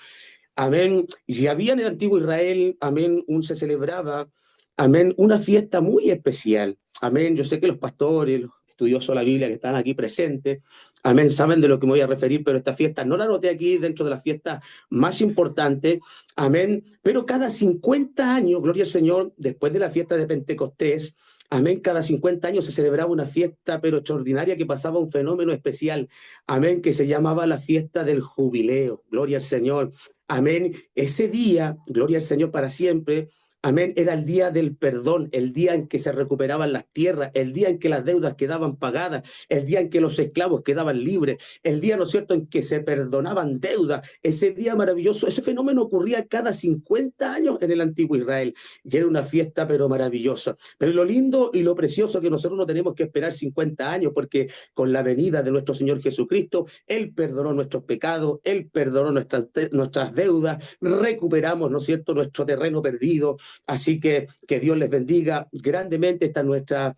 Amén. Y había en el antiguo Israel, amén, se celebraba, amén, una fiesta muy especial. Amén. Yo sé que los pastores, los estudiosos de la Biblia que están aquí presentes, amén, saben de lo que me voy a referir, pero esta fiesta no la anoté aquí dentro de las fiestas más importantes. Amén. Pero cada 50 años, gloria al Señor, después de la fiesta de Pentecostés, amén, cada 50 años se celebraba una fiesta, pero extraordinaria, que pasaba un fenómeno especial, amén, que se llamaba la fiesta del jubileo. Gloria al Señor. Amén. Ese día, gloria al Señor para siempre, amén, era el día del perdón, el día en que se recuperaban las tierras, el día en que las deudas quedaban pagadas, el día en que los esclavos quedaban libres, el día, ¿no es cierto?, en que se perdonaban deudas. Ese día maravilloso, ese fenómeno ocurría cada 50 años en el antiguo Israel, y era una fiesta pero maravillosa. Pero lo lindo y lo precioso que nosotros no tenemos que esperar 50 años, porque con la venida de nuestro Señor Jesucristo, Él perdonó nuestros pecados, Él perdonó nuestras deudas, recuperamos, ¿no es cierto?, nuestro terreno perdido. Así que Dios les bendiga grandemente. Esta nuestra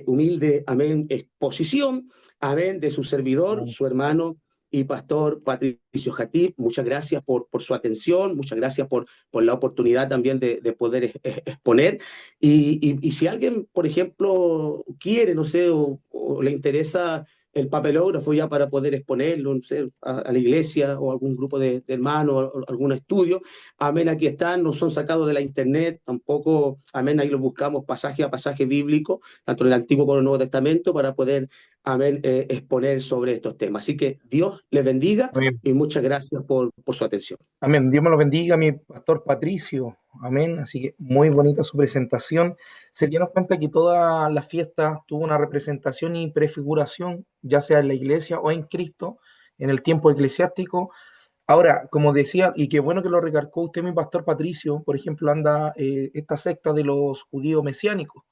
humilde, amén, exposición, amén, de su servidor, su hermano y pastor Patricio Jatip. Muchas gracias por su atención, muchas gracias por la oportunidad también de poder exponer. Y si alguien, por ejemplo, quiere, no sé, o le interesa el papelógrafo ya para poder exponerlo, no sé, a la iglesia o a algún grupo de hermanos, o algún estudio, amén, aquí están, no son sacados de la internet, tampoco, amén, ahí los buscamos pasaje a pasaje bíblico, tanto en el Antiguo como en el Nuevo Testamento, para poder, amén, exponer sobre estos temas. Así que Dios les bendiga y muchas gracias por su atención. Amén. Dios me lo bendiga, mi pastor Patricio. Amén. Así que muy bonita su presentación. Se dieron cuenta que toda la fiesta tuvo una representación y prefiguración, ya sea en la iglesia o en Cristo, en el tiempo eclesiástico. Ahora, como decía, y qué bueno que lo recalcó usted, mi pastor Patricio, por ejemplo, anda esta secta de los judíos mesiánicos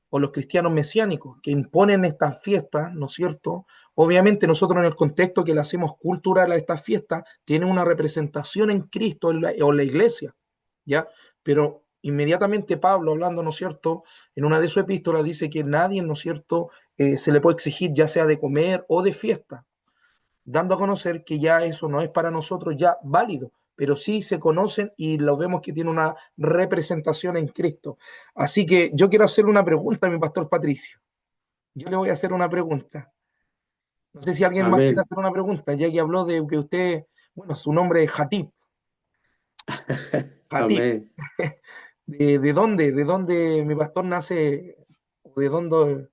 o los cristianos mesiánicos, que imponen estas fiestas, ¿no es cierto? Obviamente nosotros, en el contexto que le hacemos cultural a estas fiestas, tienen una representación en Cristo o en la iglesia, ¿ya? Pero inmediatamente Pablo, hablando, ¿no es cierto?, en una de sus epístolas dice que nadie, ¿no es cierto?, se le puede exigir ya sea de comer o de fiesta, dando a conocer que ya eso no es para nosotros ya válido, pero sí se conocen y lo vemos que tiene una representación en Cristo. Así que yo quiero hacerle una pregunta a mi pastor Patricio. Yo le voy a hacer una pregunta. No sé si alguien más quiere Amén. hacer una pregunta, ya que habló de que usted, bueno, su nombre es Hatip. Hatip. Amén. De dónde mi pastor nace? ¿O de dónde?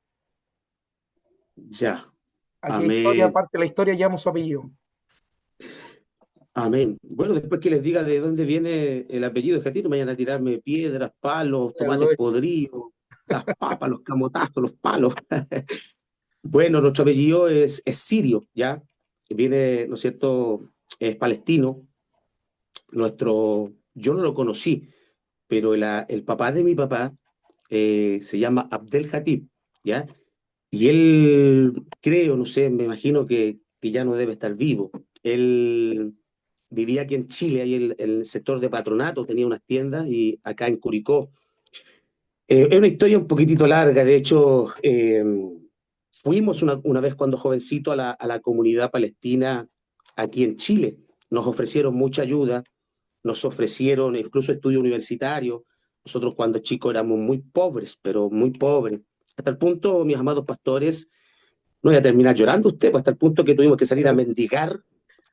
Ya. ¿A qué historia, Amén. aparte de la historia, llama su apellido? Amén. Bueno, después que les diga de dónde viene el apellido de Jatino, me vayan a tirarme piedras, palos, tomates podridos, las papas, los camotazos, los palos. Bueno, nuestro apellido es sirio, ¿ya? Viene, ¿no es cierto? Es palestino. Yo no lo conocí, pero el papá de mi papá se llama Abdel Hatib, ¿ya? Y él, creo, no sé, me imagino que ya no debe estar vivo. Él vivía aquí en Chile, ahí en el sector de Patronato, tenía unas tiendas y acá en Curicó. Es una historia un poquitito larga, de hecho, fuimos una vez cuando jovencito a la comunidad palestina aquí en Chile. Nos ofrecieron mucha ayuda, nos ofrecieron incluso estudio universitario. Nosotros cuando chicos éramos muy pobres, pero muy pobres. Hasta el punto, mis amados pastores, no voy a terminar llorando usted, pues hasta el punto que tuvimos que salir a mendigar,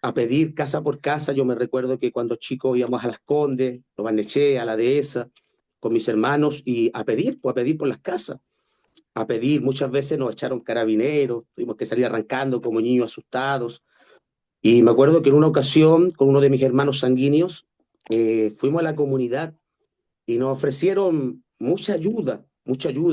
a pedir casa por casa. Yo me recuerdo que cuando chicos íbamos a Las Condes, los Barnechea, a la Dehesa, con mis hermanos, y a pedir, pues a pedir por las casas, a pedir. Muchas veces nos echaron carabineros, tuvimos que salir arrancando como niños asustados. Y me acuerdo que en una ocasión, con uno de mis hermanos sanguíneos, fuimos a la comunidad y nos ofrecieron mucha ayuda,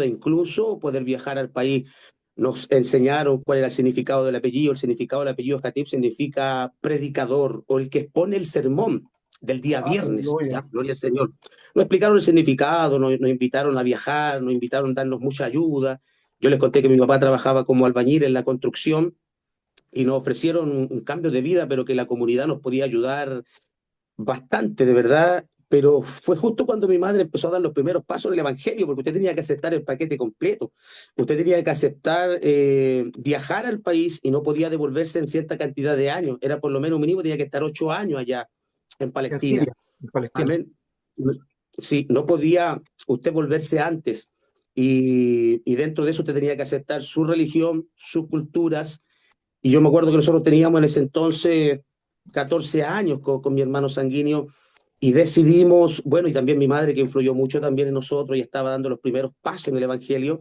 incluso poder viajar al país. Nos enseñaron cuál era el significado del apellido. El significado del apellido Jatib significa predicador o el que expone el sermón del día viernes. Aleluya. ¿Ya? Gloria al Señor. Nos explicaron el significado, nos invitaron a viajar, nos invitaron a darnos mucha ayuda. Yo les conté que mi papá trabajaba como albañil en la construcción y nos ofrecieron un cambio de vida, pero que la comunidad nos podía ayudar bastante, de verdad, pero fue justo cuando mi madre empezó a dar los primeros pasos en el Evangelio, porque usted tenía que aceptar el paquete completo. Usted tenía que aceptar viajar al país y no podía devolverse en cierta cantidad de años. Era por lo menos mínimo, tenía que estar 8 años allá en En Palestina. Siria, en Palestina. Amén. Sí, no podía usted volverse antes. Y dentro de eso usted tenía que aceptar su religión, sus culturas. Y yo me acuerdo que nosotros teníamos en ese entonces 14 años con mi hermano sanguíneo y decidimos, bueno, y también mi madre que influyó mucho también en nosotros y estaba dando los primeros pasos en el Evangelio.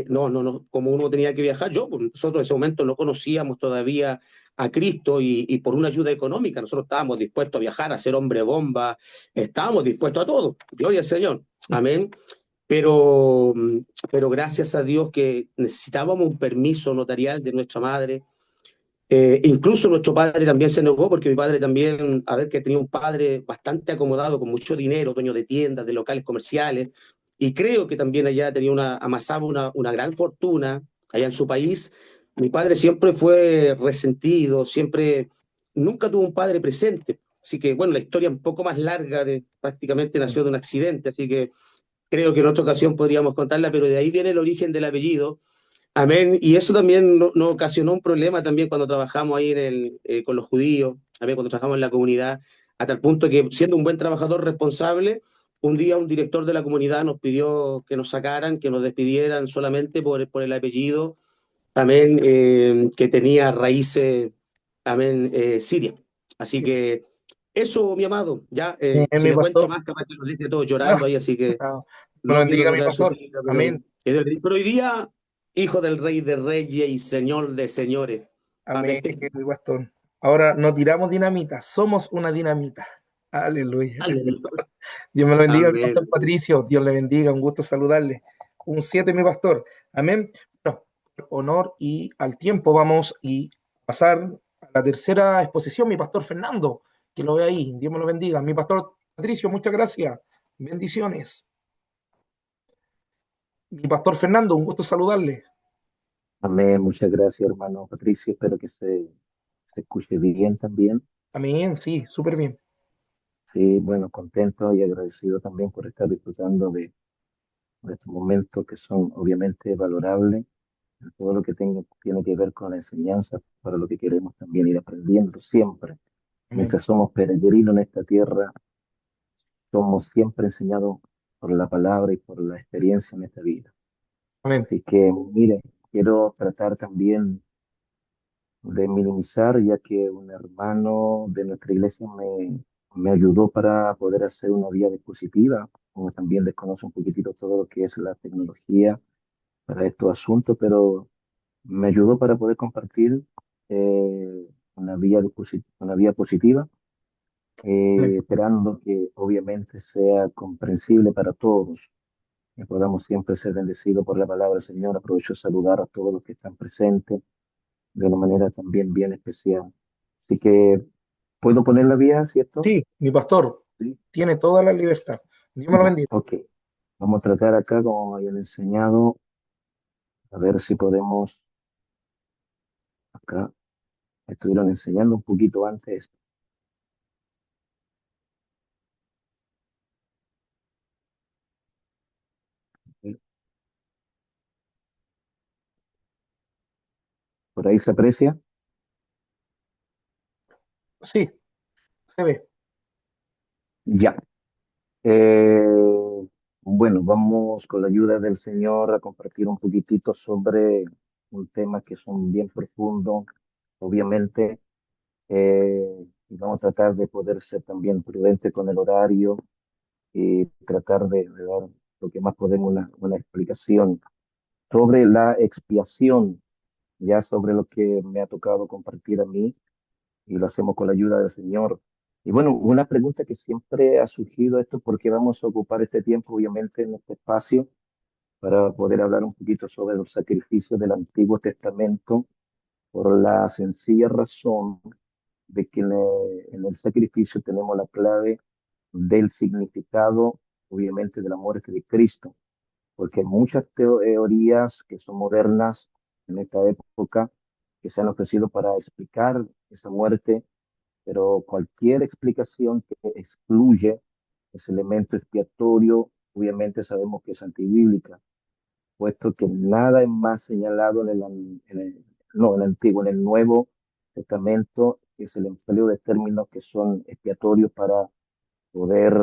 No, como uno tenía que viajar, pues nosotros en ese momento no conocíamos todavía a Cristo y por una ayuda económica nosotros estábamos dispuestos a viajar, a ser hombre bomba, estábamos dispuestos a todo, gloria al Señor, amén. Pero, pero gracias a Dios que necesitábamos un permiso notarial de nuestra madre. Incluso nuestro padre también se negó, porque mi padre también, a ver, que tenía un padre bastante acomodado, con mucho dinero, dueño de tiendas, de locales comerciales, y creo que también allá tenía amasaba una gran fortuna allá en su país. Mi padre siempre fue resentido, siempre, nunca tuvo un padre presente. Así que, bueno, la historia es un poco más larga, prácticamente nació de un accidente, así que creo que en otra ocasión podríamos contarla, pero de ahí viene el origen del apellido. Amén. Y eso también nos ocasionó un problema también cuando trabajamos ahí con los judíos, amén, cuando trabajamos en la comunidad, hasta el punto que siendo un buen trabajador responsable, un día un director de la comunidad nos pidió que nos sacaran, que nos despidieran solamente por el apellido, amén, que tenía raíces, amén, siria. Así que eso, mi amado, ya, si Mi le cuento pastor. más, capaz que nos dice todos No, llorando ahí, así que no. Me lo no quiero bendiga, mi enredar su pastor. vida, Amén. pero hoy día, hijo del Rey de Reyes y Señor de Señores. Amén, Amén. mi pastor. Ahora no tiramos dinamita, somos una dinamita. Aleluya. Aleluya. Dios me lo bendiga, mi pastor Amén. Patricio. Dios le bendiga, un gusto saludarle. Un 7, mi pastor. Amén. Bueno, por honor y al tiempo vamos y pasar a la tercera exposición, mi pastor Fernando, que lo ve ahí. Dios me lo bendiga. Mi pastor Patricio, muchas gracias. Bendiciones. Mi pastor Fernando, un gusto saludarle. Amén, muchas gracias, hermano Patricio. Espero que se escuche bien también. Amén, sí, súper bien. Sí, bueno, contento y agradecido también por estar disfrutando de estos momentos que son obviamente valorables en todo lo que tiene que ver con la enseñanza, para lo que queremos también ir aprendiendo siempre. Amén. Mientras somos peregrinos en esta tierra, somos siempre enseñados por la palabra y por la experiencia en esta vida. Amén. Así que, mire, quiero tratar también de minimizar, ya que un hermano de nuestra iglesia me ayudó para poder hacer una vía dispositiva, como también desconoce un poquitito todo lo que es la tecnología para estos asuntos, pero me ayudó para poder compartir una vía positiva, Amén. esperando que obviamente sea comprensible para todos, que podamos siempre ser bendecidos por la palabra del Señor. Aprovecho de saludar a todos los que están presentes de una manera también bien especial. Así que, ¿puedo poner la vía, cierto? Sí, mi pastor Sí. tiene toda la libertad. Dios me lo Ya, bendiga. ok. Vamos a tratar acá, como me habían enseñado, a ver si podemos, acá, me estuvieron enseñando un poquito antes. Por ahí se aprecia. Sí, se ve. Ya. Eh, bueno, vamos con la ayuda del Señor a compartir un poquitito sobre un tema que son bien profundos, obviamente. Y vamos a tratar de poder ser también prudente con el horario y tratar de dar lo que más podemos una explicación sobre la expiación, ya sobre lo que me ha tocado compartir a mí, y lo hacemos con la ayuda del Señor. Y bueno, una pregunta que siempre ha surgido esto, porque vamos a ocupar este tiempo, obviamente, en este espacio para poder hablar un poquito sobre los sacrificios del Antiguo Testamento, por la sencilla razón de que en el sacrificio tenemos la clave del significado, obviamente, de la muerte de Cristo, porque hay muchas teorías que son modernas en esta época que se han ofrecido para explicar esa muerte, pero cualquier explicación que excluye ese elemento expiatorio, obviamente sabemos que es antibíblica, puesto que nada es más señalado no, en el Antiguo, en el Nuevo Testamento, es el empleo de términos que son expiatorios para poder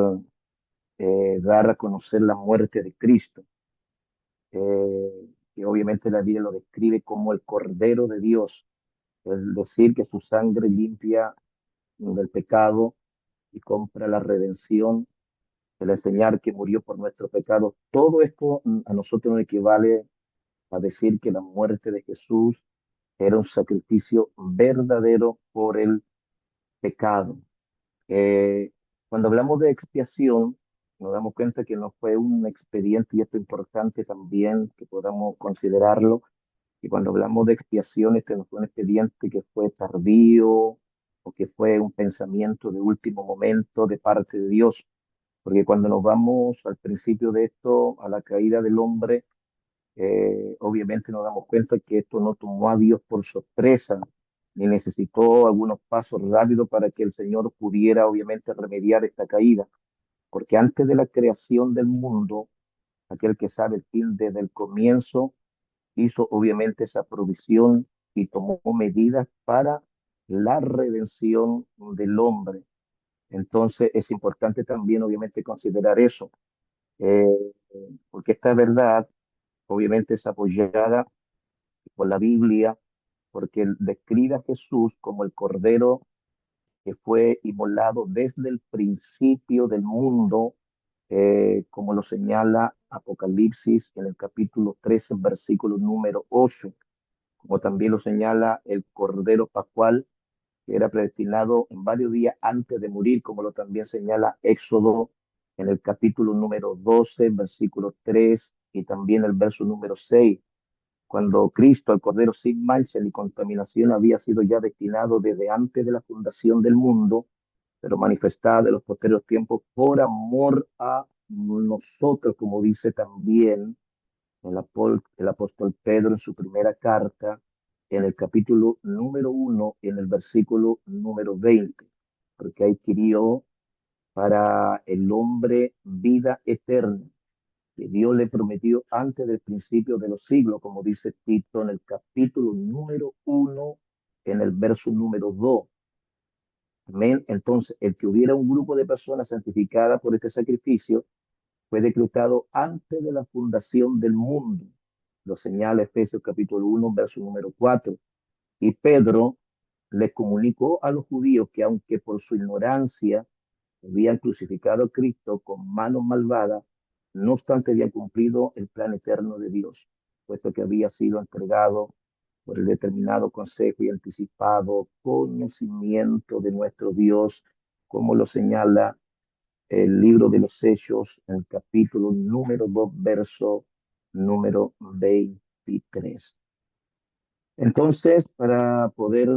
dar a conocer la muerte de Cristo, que obviamente la Biblia lo describe como el Cordero de Dios, es decir, que su sangre limpia del pecado y compra la redención, el enseñar que murió por nuestro pecado. Todo esto a nosotros nos equivale a decir que la muerte de Jesús era un sacrificio verdadero por el pecado. Eh, Cuando hablamos de expiación, nos damos cuenta que no fue un expediente, y esto es importante también que podamos considerarlo, que cuando hablamos de expiación, este no fue un expediente que fue tardío o que fue un pensamiento de último momento de parte de Dios, porque cuando nos vamos al principio de esto, a la caída del hombre, obviamente nos damos cuenta que esto no tomó a Dios por sorpresa, ni necesitó algunos pasos rápidos para que el Señor pudiera obviamente remediar esta caída, porque antes de la creación del mundo, aquel que sabe el fin desde el comienzo, hizo obviamente esa provisión y tomó medidas para la redención del hombre. Entonces es importante también obviamente considerar eso, eh, porque esta verdad obviamente es apoyada por la Biblia, porque describe a Jesús como el Cordero que fue inmolado desde el principio del mundo, como lo señala Apocalipsis en el capítulo 13, versículo número 8, como también lo señala el Cordero Pascual, que era predestinado en varios días antes de morir, como lo también señala Éxodo en el capítulo número 12, versículo 3, y también el verso número 6, cuando Cristo, el Cordero sin mancha ni contaminación, había sido ya destinado desde antes de la fundación del mundo, pero manifestada en los posteriores tiempos por amor a nosotros, como dice también el apóstol Pedro en su primera carta, en el capítulo número 1, en el versículo número 20, porque adquirió para el hombre vida eterna, que Dios le prometió antes del principio de los siglos, como dice Tito en el capítulo número 1, en el verso número 2. Amén. Entonces, el que hubiera un grupo de personas santificadas por este sacrificio fue decretado antes de la fundación del mundo. Lo señala Efesios capítulo 1, verso número 4. Y Pedro le comunicó a los judíos que aunque por su ignorancia habían crucificado a Cristo con manos malvadas, no obstante había cumplido el plan eterno de Dios, puesto que había sido entregado por el determinado consejo y anticipado conocimiento de nuestro Dios, como lo señala el libro de los Hechos, en el capítulo número 2, verso número 23. Entonces, para poder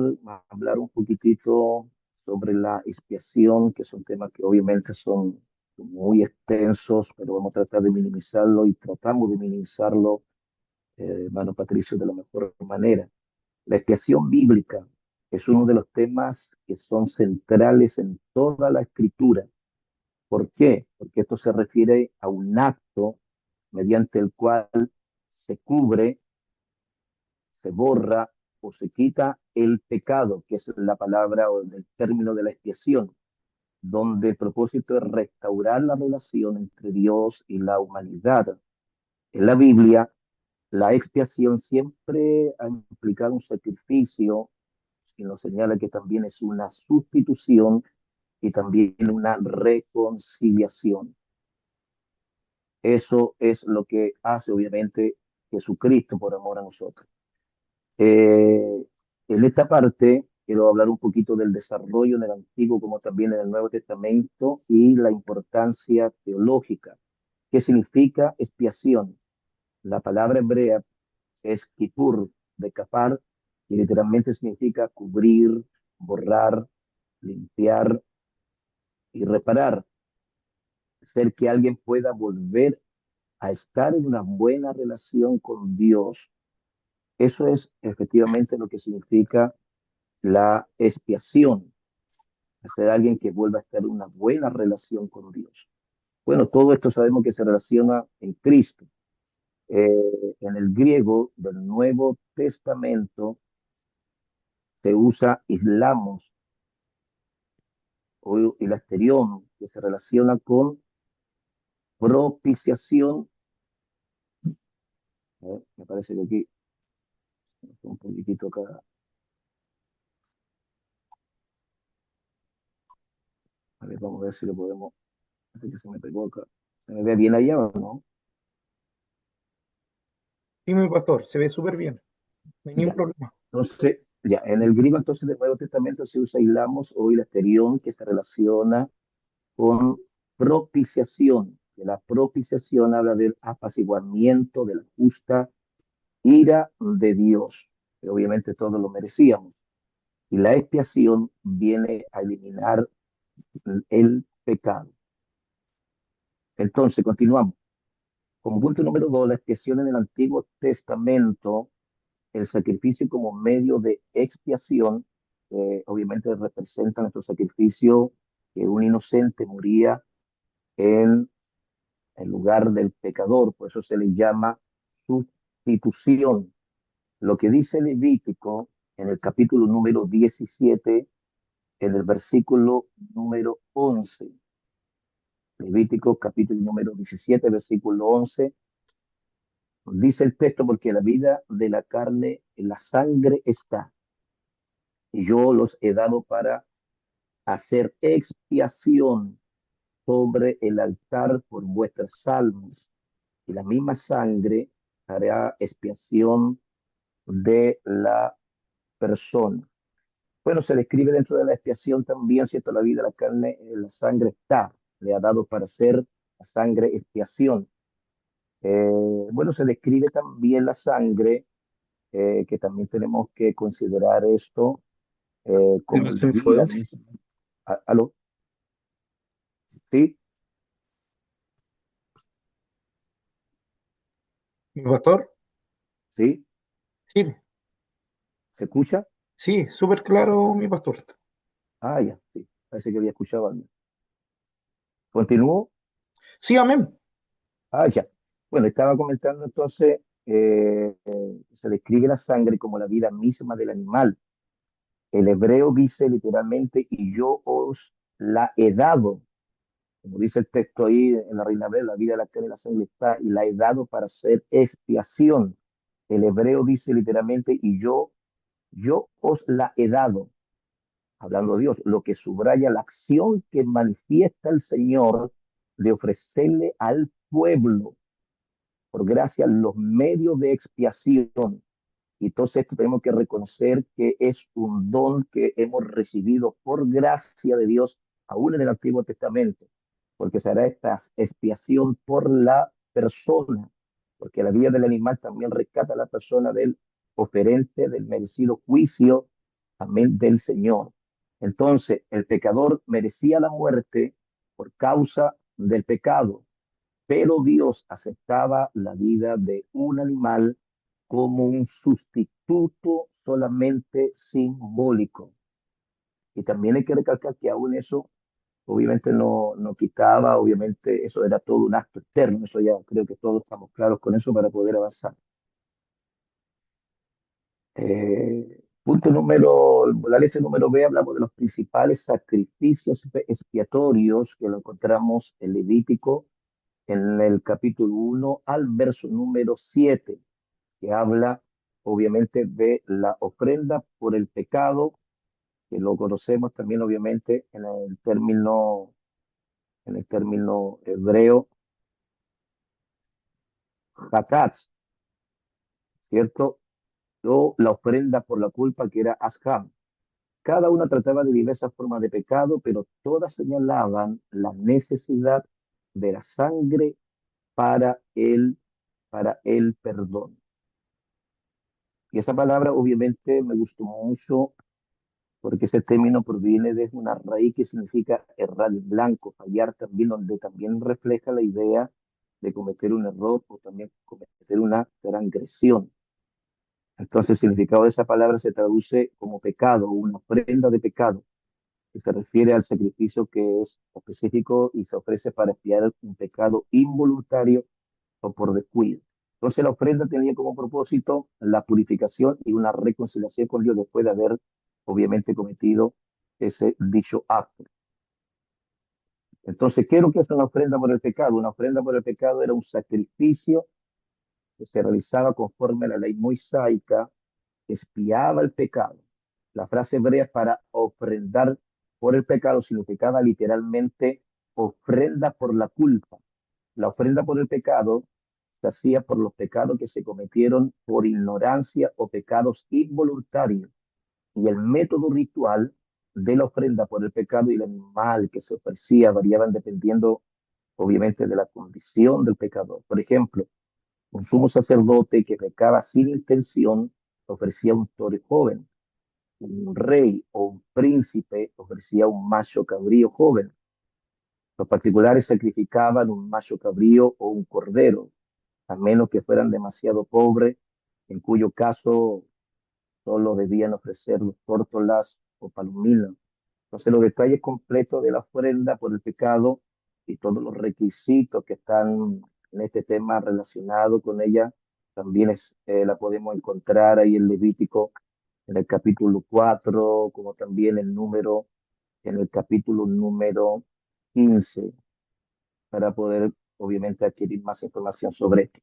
hablar un poquitito sobre la expiación, que son temas que obviamente son muy extensos, pero vamos a tratar de minimizarlo y tratamos de minimizarlo, hermano Patricio, de la mejor manera. La expiación bíblica es uno de los temas que son centrales en toda la escritura. ¿Por qué? Porque esto se refiere a un acto mediante el cual se cubre, se borra o se quita el pecado, que es la palabra o el término de la expiación, donde el propósito es restaurar la relación entre Dios y la humanidad. En la Biblia, la expiación siempre ha implicado un sacrificio y nos señala que también es una sustitución y también una reconciliación. Eso es lo que hace, obviamente, Jesucristo por amor a nosotros. Eh, en esta parte quiero hablar un poquito del desarrollo en el Antiguo como también en el Nuevo Testamento y la importancia teológica. ¿Qué significa expiación? La palabra hebrea es kippur, de kapar, y literalmente significa cubrir, borrar, limpiar y reparar. Hacer que alguien pueda volver a estar en una buena relación con Dios. Eso es efectivamente lo que significa la expiación, hacer alguien que vuelva a estar en una buena relación con Dios. Bueno, todo esto sabemos que se relaciona en Cristo. En el griego del Nuevo Testamento se usa islamos o hilasterión, que se relaciona con propiciación. Me parece que aquí, un poquitito acá, a ver, vamos a ver si lo podemos, así que se me pegó acá. ¿Se me ve bien allá o no? Sí, mi pastor, se ve súper bien, no hay ningún Ya. problema. Entonces, ya, en el griego entonces del Nuevo Testamento se usa ilamos o hilasterión, que se relaciona con propiciación. Que la propiciación habla del apaciguamiento, de la justa ira de Dios, que obviamente todos lo merecíamos. Y la expiación viene a eliminar el pecado. Entonces, continuamos. Como punto número 2, la expiación en el Antiguo Testamento, el sacrificio como medio de expiación, obviamente representa nuestro sacrificio, que un inocente moría en el lugar del pecador, por eso se le llama sustitución. Lo que dice Levítico en el capítulo número 17, en el versículo número 11. Levítico capítulo número 17, versículo 11. Dice el texto, porque la vida de la carne en la sangre está, y yo los he dado para hacer expiación sobre el altar por vuestras almas, y la misma sangre hará expiación de la persona. Bueno, se describe dentro de la expiación también, ¿cierto? La vida, la carne, la sangre está, le ha dado para hacer la sangre expiación. Bueno, se describe también la sangre, que también tenemos que considerar esto como el ¿Tienes info? vida misma. ¿Aló? ¿Sí? Mi pastor, ¿Sí? sí, ¿Se escucha? sí, súper claro, mi pastor. Ah, ya, sí. Parece que había escuchado algo. ¿Continúo? Sí, amén. Ah, ya. Bueno, estaba comentando entonces, se describe la sangre como la vida misma del animal. El hebreo dice literalmente, y yo os la he dado, como dice el texto ahí en la Reina Valera, la vida de la carne y la sangre está, y la he dado para hacer expiación. El hebreo dice literalmente, y yo os la he dado, hablando de Dios, lo que subraya la acción que manifiesta el Señor de ofrecerle al pueblo, por gracia, los medios de expiación. Y entonces esto tenemos que reconocer que es un don que hemos recibido por gracia de Dios, aún en el Antiguo Testamento, porque se hará esta expiación por la persona, porque la vida del animal también rescata a la persona del oferente, del merecido juicio, amén, del Señor. Entonces, el pecador merecía la muerte por causa del pecado, pero Dios aceptaba la vida de un animal como un sustituto solamente simbólico. Y también hay que recalcar que aún eso, obviamente no quitaba, obviamente eso era todo un acto externo, eso ya creo que todos estamos claros con eso para poder avanzar. Punto número, la letra número B, hablamos de los principales sacrificios expiatorios que lo encontramos en Levítico, en el capítulo 1 al verso número 7, que habla obviamente de la ofrenda por el pecado, que lo conocemos también obviamente en el término hebreo, zakat, ¿cierto? O la ofrenda por la culpa, que era asham. Cada una trataba de diversas formas de pecado, pero todas señalaban la necesidad de la sangre para para el perdón. Y esa palabra obviamente me gustó mucho porque ese término proviene de una raíz que significa errar en blanco, fallar también, donde también refleja la idea de cometer un error o también cometer una transgresión. Entonces, el significado de esa palabra se traduce como pecado, una ofrenda de pecado, que se refiere al sacrificio que es específico y se ofrece para expiar un pecado involuntario o por descuido. Entonces, la ofrenda tenía como propósito la purificación y una reconciliación con Dios después de haber, obviamente, cometido ese dicho acto. Entonces, ¿qué es lo que es una ofrenda por el pecado? Una ofrenda por el pecado era un sacrificio que se realizaba conforme a la ley mosaica, expiaba el pecado. La frase hebrea para ofrendar por el pecado significaba literalmente ofrenda por la culpa. La ofrenda por el pecado se hacía por los pecados que se cometieron por ignorancia o pecados involuntarios. Y el método ritual de la ofrenda por el pecado y el animal que se ofrecía variaban dependiendo, obviamente, de la condición del pecador. Por ejemplo, un sumo sacerdote que pecaba sin intención ofrecía un toro joven. Un rey o un príncipe ofrecía un macho cabrío joven. Los particulares sacrificaban un macho cabrío o un cordero, a menos que fueran demasiado pobres, en cuyo caso solo debían ofrecer los tórtolas o palominas. Entonces, los detalles completos de la ofrenda por el pecado y todos los requisitos que están en este tema relacionado con ella, también la podemos encontrar ahí en Levítico, en el capítulo 4, como también en el capítulo número 15, para poder, obviamente, adquirir más información sobre esto.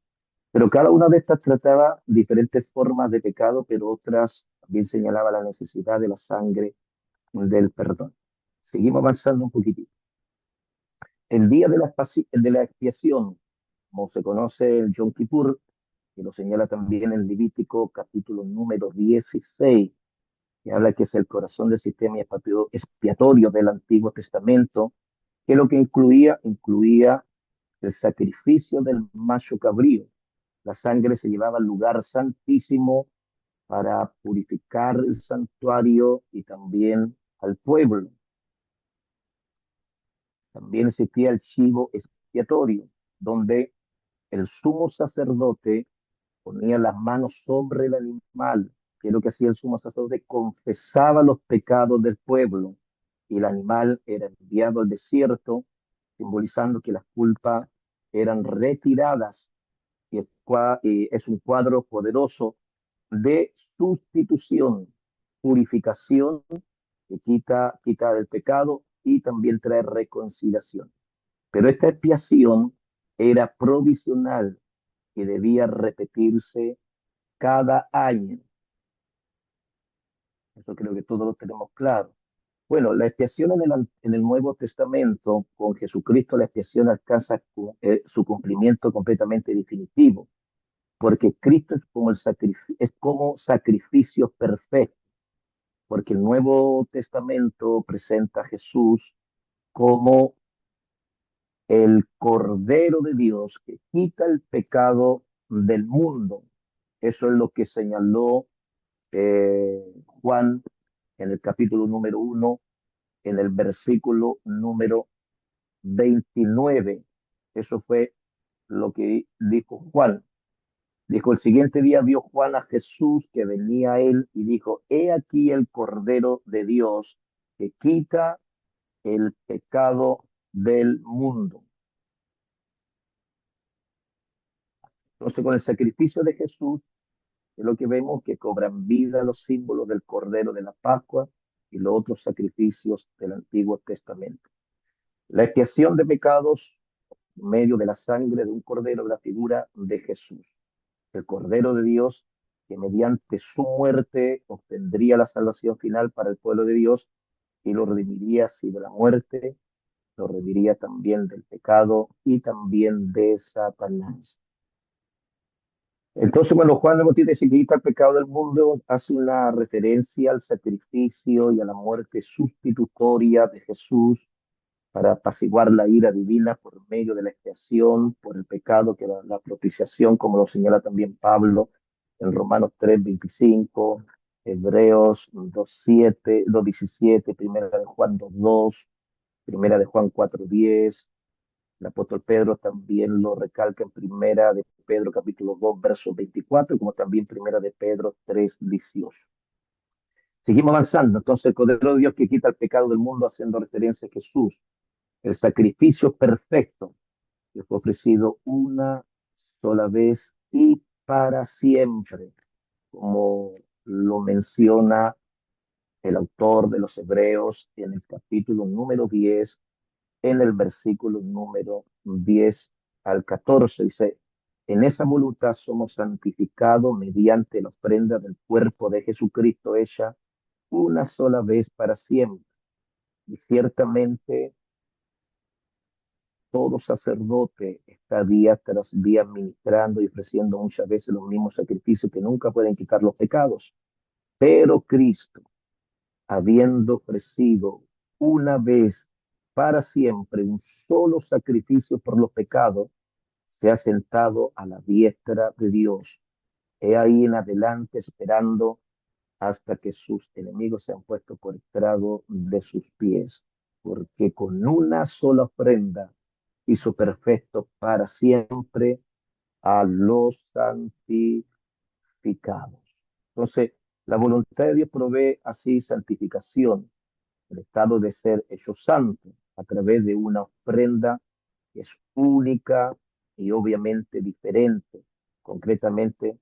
Pero cada una de estas trataba diferentes formas de pecado, pero otras también señalaba la necesidad de la sangre del perdón. Seguimos avanzando un poquitito. El día de la expiación, como se conoce el Yom Kippur, que lo señala también en Levítico capítulo número 16, que habla que es el corazón del sistema expiatorio del Antiguo Testamento, que lo que incluía el sacrificio del macho cabrío. La sangre se llevaba al lugar santísimo para purificar el santuario y también al pueblo. También existía el chivo expiatorio, donde el sumo sacerdote ponía las manos sobre el animal, que es lo que hacía el sumo sacerdote, confesaba los pecados del pueblo, y el animal era enviado al desierto simbolizando que las culpas eran retiradas, y es un cuadro poderoso de sustitución, purificación, que quita el pecado y también trae reconciliación. Pero esta expiación era provisional, que debía repetirse cada año. Eso creo que todos lo tenemos claro. Bueno, la expiación en el Nuevo Testamento, con Jesucristo, la expiación alcanza su cumplimiento completamente definitivo, porque Cristo es como sacrificio perfecto, porque el Nuevo Testamento presenta a Jesús como el Cordero de Dios que quita el pecado del mundo. Eso es lo que señaló Juan en el capítulo número 1, en el versículo número 29. Eso fue lo que dijo Juan. Dijo, el siguiente día vio Juan a Jesús que venía a él y dijo, he aquí el Cordero de Dios que quita el pecado del mundo. Entonces, con el sacrificio de Jesús, es lo que vemos que cobran vida los símbolos del Cordero de la Pascua y los otros sacrificios del Antiguo Testamento. La expiación de pecados en medio de la sangre de un cordero es la figura de Jesús, el Cordero de Dios, que mediante su muerte obtendría la salvación final para el pueblo de Dios y lo redimiría así de la muerte, lo redimiría también del pecado y también de Satanás. Entonces, bueno, Juan el Bautista que quita el pecado del mundo, hace una referencia al sacrificio y a la muerte sustitutoria de Jesús para apaciguar la ira divina por medio de la expiación por el pecado, que la propiciación, como lo señala también Pablo en Romanos 3:25, Hebreos 2:7, 2:17, Primera de Juan 2:2, Primera de Juan 4:10. El apóstol Pedro también lo recalca en Primera de Pedro capítulo 2, verso 24, como también Primera de Pedro 3:18. Seguimos avanzando. Entonces, el Cordero de Dios que quita el pecado del mundo, haciendo referencia a Jesús, el sacrificio perfecto que fue ofrecido una sola vez y para siempre, como lo menciona el autor de los Hebreos en el capítulo número 10, en el versículo número 10 al 14. Dice, en esa voluntad somos santificados mediante la ofrenda del cuerpo de Jesucristo hecha una sola vez para siempre. Y ciertamente todo sacerdote está día tras día ministrando y ofreciendo muchas veces los mismos sacrificios que nunca pueden quitar los pecados. Pero Cristo, habiendo ofrecido una vez para siempre un solo sacrificio por los pecados, se ha sentado a la diestra de Dios. He ahí en adelante esperando hasta que sus enemigos sean puestos por estrado de sus pies, porque con una sola ofrenda hizo perfecto para siempre a los santificados. Entonces, la voluntad de Dios provee así santificación, el estado de ser hecho santo a través de una ofrenda que es única y obviamente diferente, concretamente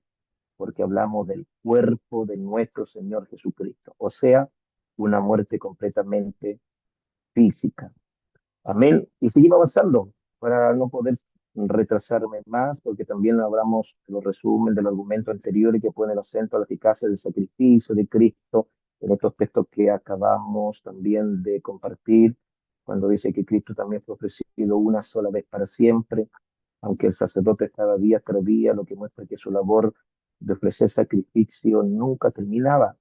porque hablamos del cuerpo de nuestro Señor Jesucristo, o sea, una muerte completamente física. Amén. Y seguimos avanzando para no poder retrasarme más, porque también hablamos de los resumen del argumento anterior y que pone el acento a la eficacia del sacrificio de Cristo en estos textos que acabamos también de compartir, cuando dice que Cristo también fue ofrecido una sola vez para siempre, aunque el sacerdote cada día tras día, lo que muestra que su labor de ofrecer sacrificio nunca terminaba,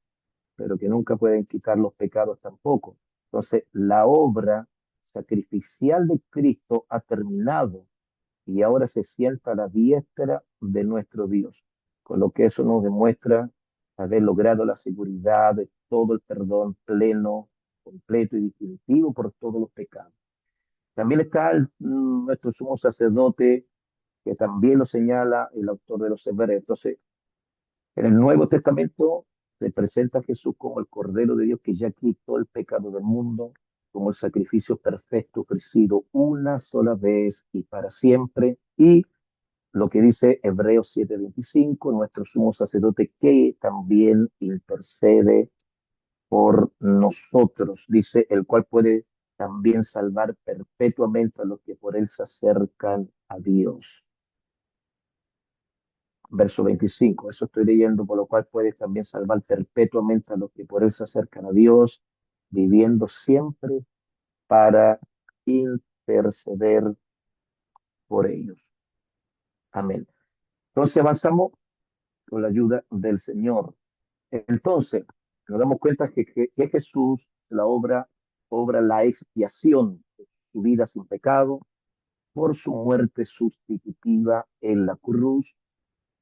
pero que nunca pueden quitar los pecados tampoco. Entonces, la obra sacrificial de Cristo ha terminado y ahora se sienta a la diestra de nuestro Dios, con lo que eso nos demuestra haber logrado la seguridad de todo el perdón pleno, completo y definitivo por todos los pecados. También está nuestro sumo sacerdote, que también lo señala el autor de los Hebreos. Entonces, en el Nuevo Testamento se presenta a Jesús como el Cordero de Dios que ya quitó el pecado del mundo, como el sacrificio perfecto ofrecido una sola vez y para siempre. Y lo que dice Hebreos 7:25, nuestro sumo sacerdote que también intercede por nosotros, dice, el cual puede también salvar perpetuamente a los que por él se acercan a Dios. Verso 25, eso estoy leyendo, por lo cual puede también salvar perpetuamente a los que por él se acercan a Dios, viviendo siempre para interceder por ellos. Amén. Entonces avanzamos con la ayuda del Señor. Entonces, nos damos cuenta que Jesús, obra la expiación de su vida sin pecado, por su muerte sustitutiva en la cruz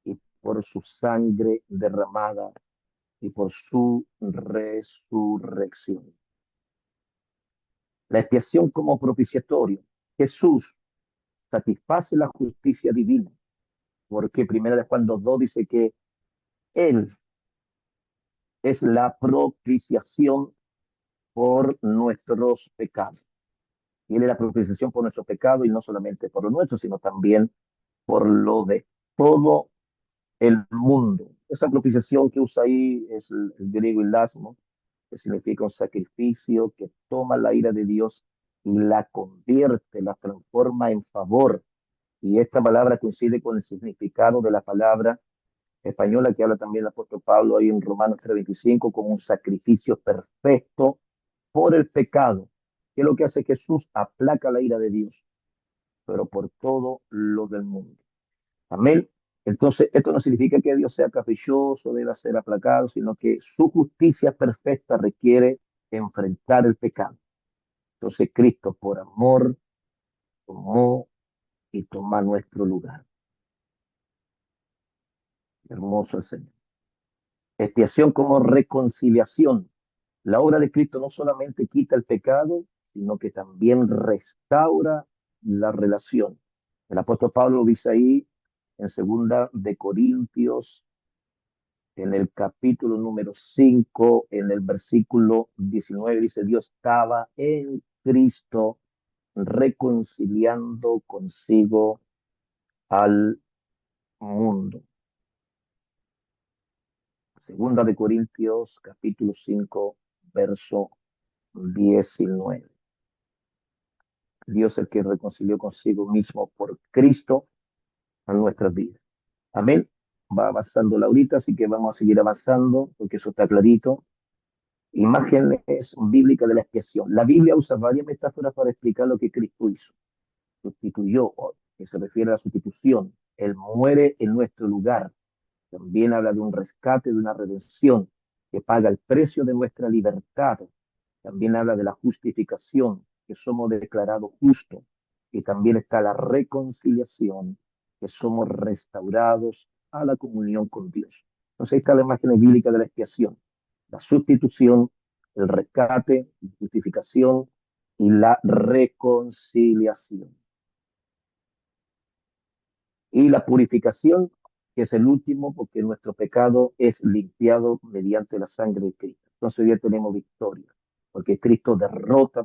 y por su sangre derramada y por su resurrección. La expiación como propiciatorio. Jesús satisface la justicia divina, porque primero de Juan 2:2 dice que Él es la propiciación por nuestros pecados. Y Él es la propiciación por nuestros pecados, y no solamente por los nuestros, sino también por lo de todo el mundo. Esa propiciación que usa ahí es el griego ilasmo, que significa un sacrificio que toma la ira de Dios y la convierte, la transforma en favor. Y esta palabra coincide con el significado de la palabra española que habla también el apóstol Pablo ahí en Romanos 3:25, como un sacrificio perfecto por el pecado. ¿Qué es lo que hace Jesús? Aplaca la ira de Dios, pero por todo lo del mundo. Amén. Entonces, esto no significa que Dios sea caprichoso, deba ser aplacado, sino que su justicia perfecta requiere enfrentar el pecado. Entonces, Cristo, por amor, tomó y toma nuestro lugar. Hermoso el Señor. Expiación como reconciliación. La obra de Cristo no solamente quita el pecado, sino que también restaura la relación. El apóstol Pablo dice ahí en 2 Corintios, en el capítulo número 5, en el versículo 19, dice, Dios estaba en Cristo reconciliando consigo al mundo. 2 Corintios, capítulo 5, verso 19. Dios el que reconcilió consigo mismo por Cristo a nuestras vidas. Amén. Va avanzando Laurita, así que vamos a seguir avanzando, porque eso está clarito. Imágenes bíblicas de la expiación. La Biblia usa varias metáforas para explicar lo que Cristo hizo. Sustituyó, que se refiere a la sustitución. Él muere en nuestro lugar. También habla de un rescate, de una redención, que paga el precio de nuestra libertad. También habla de la justificación, que somos declarados justos. Y también está la reconciliación, que somos restaurados a la comunión con Dios. Entonces ahí está la imagen bíblica de la expiación, la sustitución, el rescate, la justificación y la reconciliación. Y la purificación, que es el último, porque nuestro pecado es limpiado mediante la sangre de Cristo. Entonces hoy ya tenemos victoria, porque Cristo derrota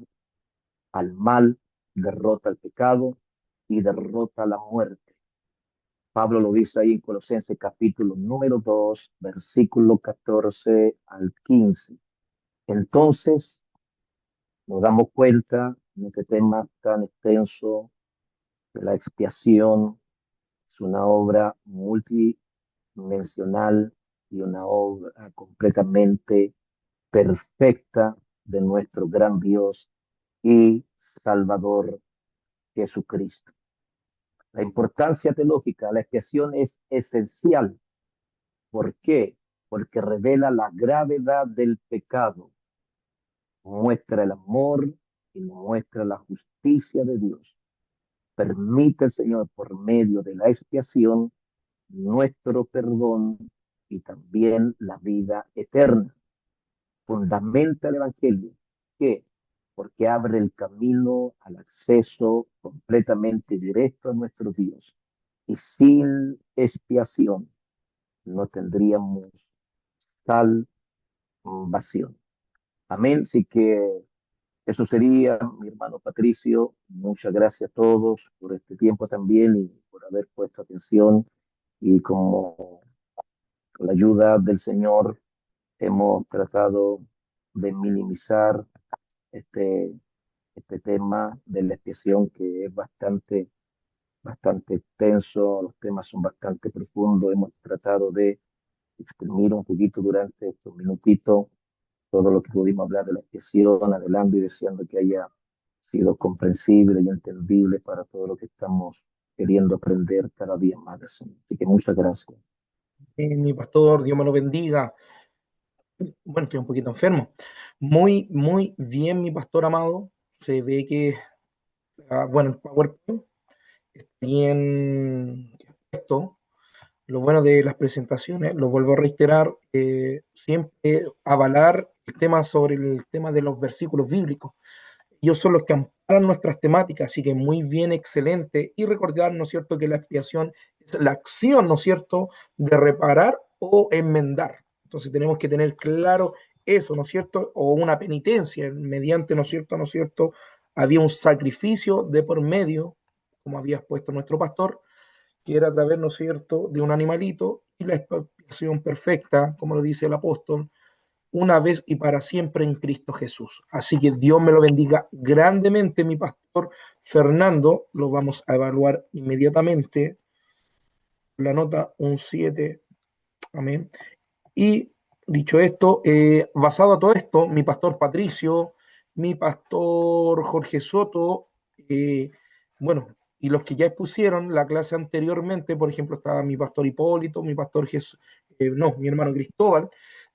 al mal, derrota al pecado y derrota la muerte. Pablo lo dice ahí en Colosenses capítulo número 2, versículo 14 al 15. Entonces nos damos cuenta en este tema tan extenso de la expiación. Es una obra multidimensional y una obra completamente perfecta de nuestro gran Dios y Salvador Jesucristo. La importancia teológica de la expiación es esencial. ¿Por qué? Porque revela la gravedad del pecado, muestra el amor y muestra la justicia de Dios. Permite el Señor, por medio de la expiación, nuestro perdón y también la vida eterna. Fundamenta el Evangelio. ¿Qué? Porque abre el camino al acceso completamente directo a nuestro Dios. Y sin expiación no tendríamos salvación. Amén. Así que Eso sería, mi hermano Patricio. Muchas gracias a todos por este tiempo también y por haber puesto atención. Y como con la ayuda del Señor hemos tratado de minimizar este, este tema de la expiación, que es bastante extenso, los temas son bastante profundos. Hemos tratado de exprimir un poquito durante estos minutitos todo lo que pudimos hablar de la expiación, adelante y deseando que haya sido comprensible y entendible para todo lo que estamos queriendo aprender cada día más del Señor. Así que muchas gracias. Mi pastor, Dios me lo bendiga. Bueno, estoy un poquito enfermo. Muy, muy bien, mi pastor amado. Se ve que, bueno, el PowerPoint está bien puesto. Lo bueno de las presentaciones, lo vuelvo a reiterar, siempre avalar el tema sobre el tema de los versículos bíblicos. Ellos son los que amparan nuestras temáticas, así que muy bien, excelente. Y recordar, ¿no es cierto?, que la expiación es la acción, ¿no es cierto?, de reparar o enmendar. Entonces tenemos que tener claro eso, ¿no es cierto?, o una penitencia, mediante, ¿no es cierto?, ¿no es cierto?, había un sacrificio de por medio, como había expuesto nuestro pastor, que era a través, ¿no es cierto?, de un animalito, y la expiación perfecta, como lo dice el apóstol, una vez y para siempre en Cristo Jesús. Así que Dios me lo bendiga grandemente, mi pastor Fernando. Lo vamos a evaluar inmediatamente. La nota un 7. Amén. Y dicho esto, basado a todo esto, mi pastor Patricio, mi pastor Jorge Soto, bueno, y los que ya expusieron la clase anteriormente, por ejemplo, estaba mi pastor Hipólito, mi pastor Jesús, no, mi hermano Cristóbal.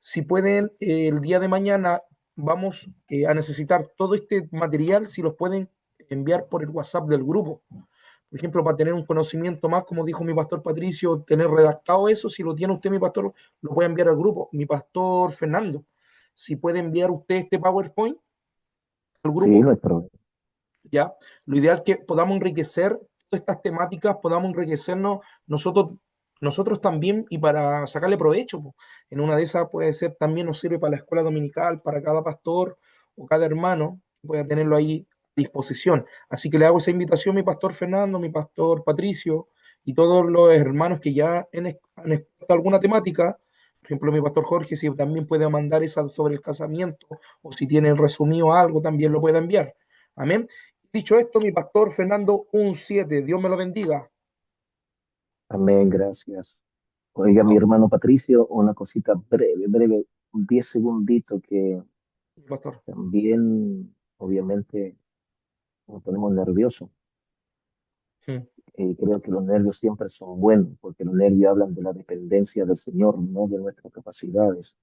Si pueden, el día de mañana vamos a necesitar todo este material, si los pueden enviar por el WhatsApp del grupo. Por ejemplo, para tener un conocimiento más, como dijo mi pastor Patricio, tener redactado eso, si lo tiene usted, mi pastor, lo puede enviar al grupo. Mi pastor Fernando, si puede enviar usted este PowerPoint al Sí, grupo, no hay problema. ¿ya? Lo ideal es que podamos enriquecer todas estas temáticas, podamos enriquecernos nosotros también y para sacarle provecho. Po. En una de esas puede ser también nos sirve para la escuela dominical, para cada pastor o cada hermano, pueda tenerlo ahí a disposición. Así que le hago esa invitación a mi pastor Fernando, mi pastor Patricio y todos los hermanos que ya han expuesto alguna temática. Por ejemplo, mi pastor Jorge, si también puede mandar esa sobre el casamiento o si tiene resumido algo, también lo puede enviar. Amén. Dicho esto, mi pastor Fernando, un 7. Dios me lo bendiga. Amén, gracias. Oiga, mi hermano Patricio, una cosita breve, 10 segunditos que Pastor. también, obviamente, nos ponemos nerviosos. Mm. Creo que los nervios siempre son buenos, porque los nervios hablan de la dependencia del Señor, no de nuestras capacidades.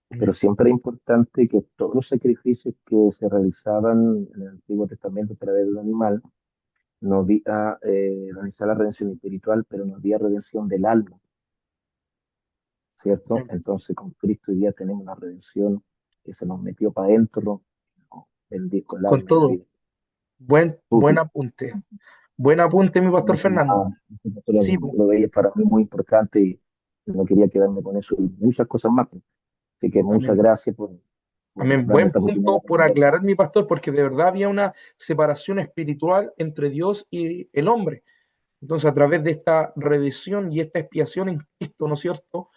Pero siempre es importante que todos los sacrificios que se realizaban en el Antiguo Testamento a través del animal, no había realizar la redención espiritual, pero no había redención del alma, ¿cierto? Entonces con Cristo hoy día tenemos una redención que se nos metió para adentro, ¿no? Bendijo el Con alma de todo. Dios. Buen apunte. Buen apunte, mi pastor Fernando. Sí, Lo veía para mí muy importante y no quería quedarme con eso y muchas cosas más. Así que muchas amén. gracias por Amén. darme Buen esta oportunidad de punto por aprender. aclarar, mi pastor, porque de verdad había una separación espiritual entre Dios y el hombre. Entonces, a través de esta redención y esta expiación en Cristo, ¿no es cierto?,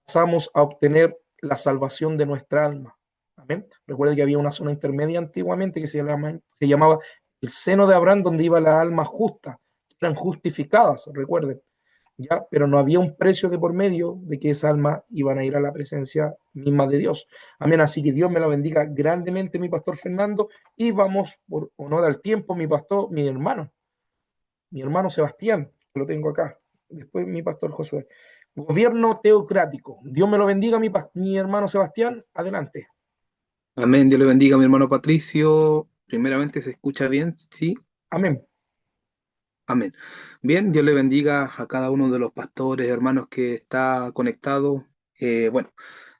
pasamos a obtener la salvación de nuestra alma. Amén. Recuerda que había una zona intermedia antiguamente que se llamaba el seno de Abraham, donde iba la alma justa, eran justificadas, recuerden, ¿ya? Pero no había un precio de por medio de que esa alma iban a ir a la presencia misma de Dios. Amén. Así que Dios me la bendiga grandemente, mi pastor Fernando, y vamos, por honor al tiempo, mi hermano Sebastián, que lo tengo acá. Después mi pastor Josué. Gobierno teocrático. Dios me lo bendiga, mi hermano Sebastián. Adelante. Amén, Dios le bendiga a mi hermano Patricio. Primeramente, ¿se escucha bien? Sí, Amén. amén. Bien, Dios le bendiga a cada uno de los pastores, hermanos que está conectado. Bueno,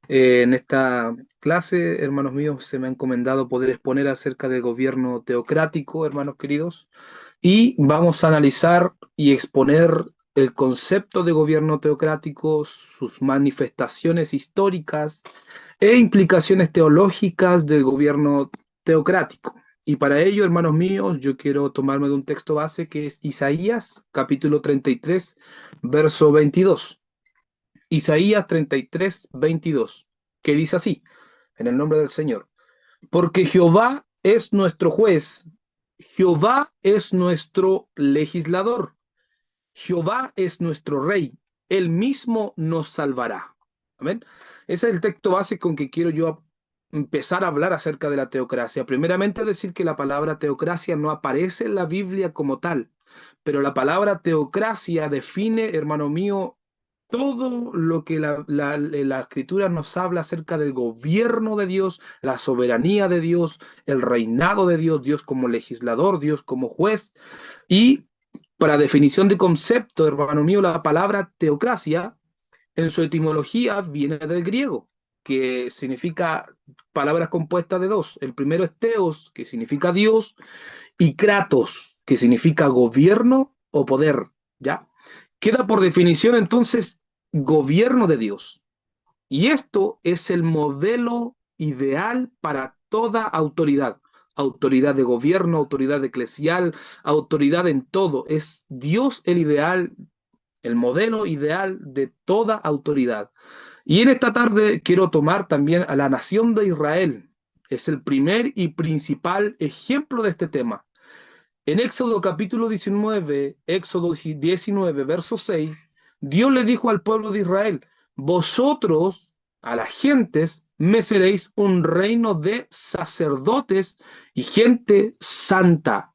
en esta clase, hermanos míos, se me ha encomendado poder exponer acerca del gobierno teocrático, hermanos queridos, y vamos a analizar y exponer el concepto de gobierno teocrático, sus manifestaciones históricas e implicaciones teológicas del gobierno teocrático. Y para ello, hermanos míos, yo quiero tomarme de un texto base que es Isaías, capítulo 33, verso 22. Isaías 33, 22, que dice así, en el nombre del Señor. Porque Jehová es nuestro juez, Jehová es nuestro legislador, Jehová es nuestro rey, él mismo nos salvará. Amén. Ese es el texto base con que quiero yo empezar a hablar acerca de la teocracia. Primeramente decir que la palabra teocracia no aparece en la Biblia como tal, pero la palabra teocracia define, hermano mío, todo lo que la Escritura nos habla acerca del gobierno de Dios, la soberanía de Dios, el reinado de Dios, Dios como legislador, Dios como juez. Y para definición de concepto, hermano mío, la palabra teocracia en su etimología viene del griego, que significa palabras compuestas de dos. El primero es teos, que significa Dios, y kratos, que significa gobierno o poder, ¿ya? Queda por definición entonces gobierno de Dios. Y esto es el modelo ideal para toda autoridad. Autoridad de gobierno, autoridad eclesial, autoridad en todo. Es Dios el ideal, el modelo ideal de toda autoridad. Y en esta tarde quiero tomar también a la nación de Israel. Es el primer y principal ejemplo de este tema. En Éxodo capítulo 19, Éxodo 19, verso 6, Dios le dijo al pueblo de Israel, vosotros, a las gentes, me seréis un reino de sacerdotes y gente santa.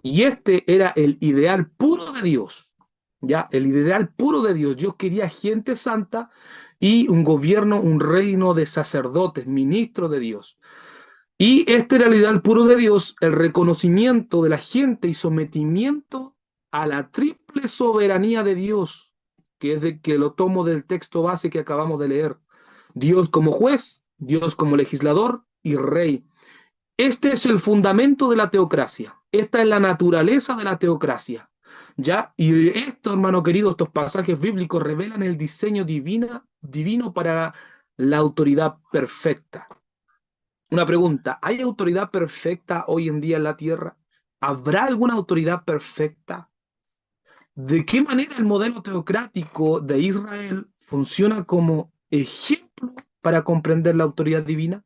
Y este era el ideal puro de Dios, ¿ya? El ideal puro de Dios. Dios quería gente santa y un gobierno, un reino de sacerdotes, ministros de Dios. Y este era el ideal puro de Dios, el reconocimiento de la gente y sometimiento a la triple soberanía de Dios, que es de que lo tomo del texto base que acabamos de leer. Dios como juez, Dios como legislador y rey. Este es el fundamento de la teocracia. Esta es la naturaleza de la teocracia. ¿Ya? Y esto, hermano querido, estos pasajes bíblicos revelan el diseño divino para la autoridad perfecta. Una pregunta, ¿hay autoridad perfecta hoy en día en la tierra? ¿Habrá alguna autoridad perfecta? ¿De qué manera el modelo teocrático de Israel funciona como ejemplo para comprender la autoridad divina?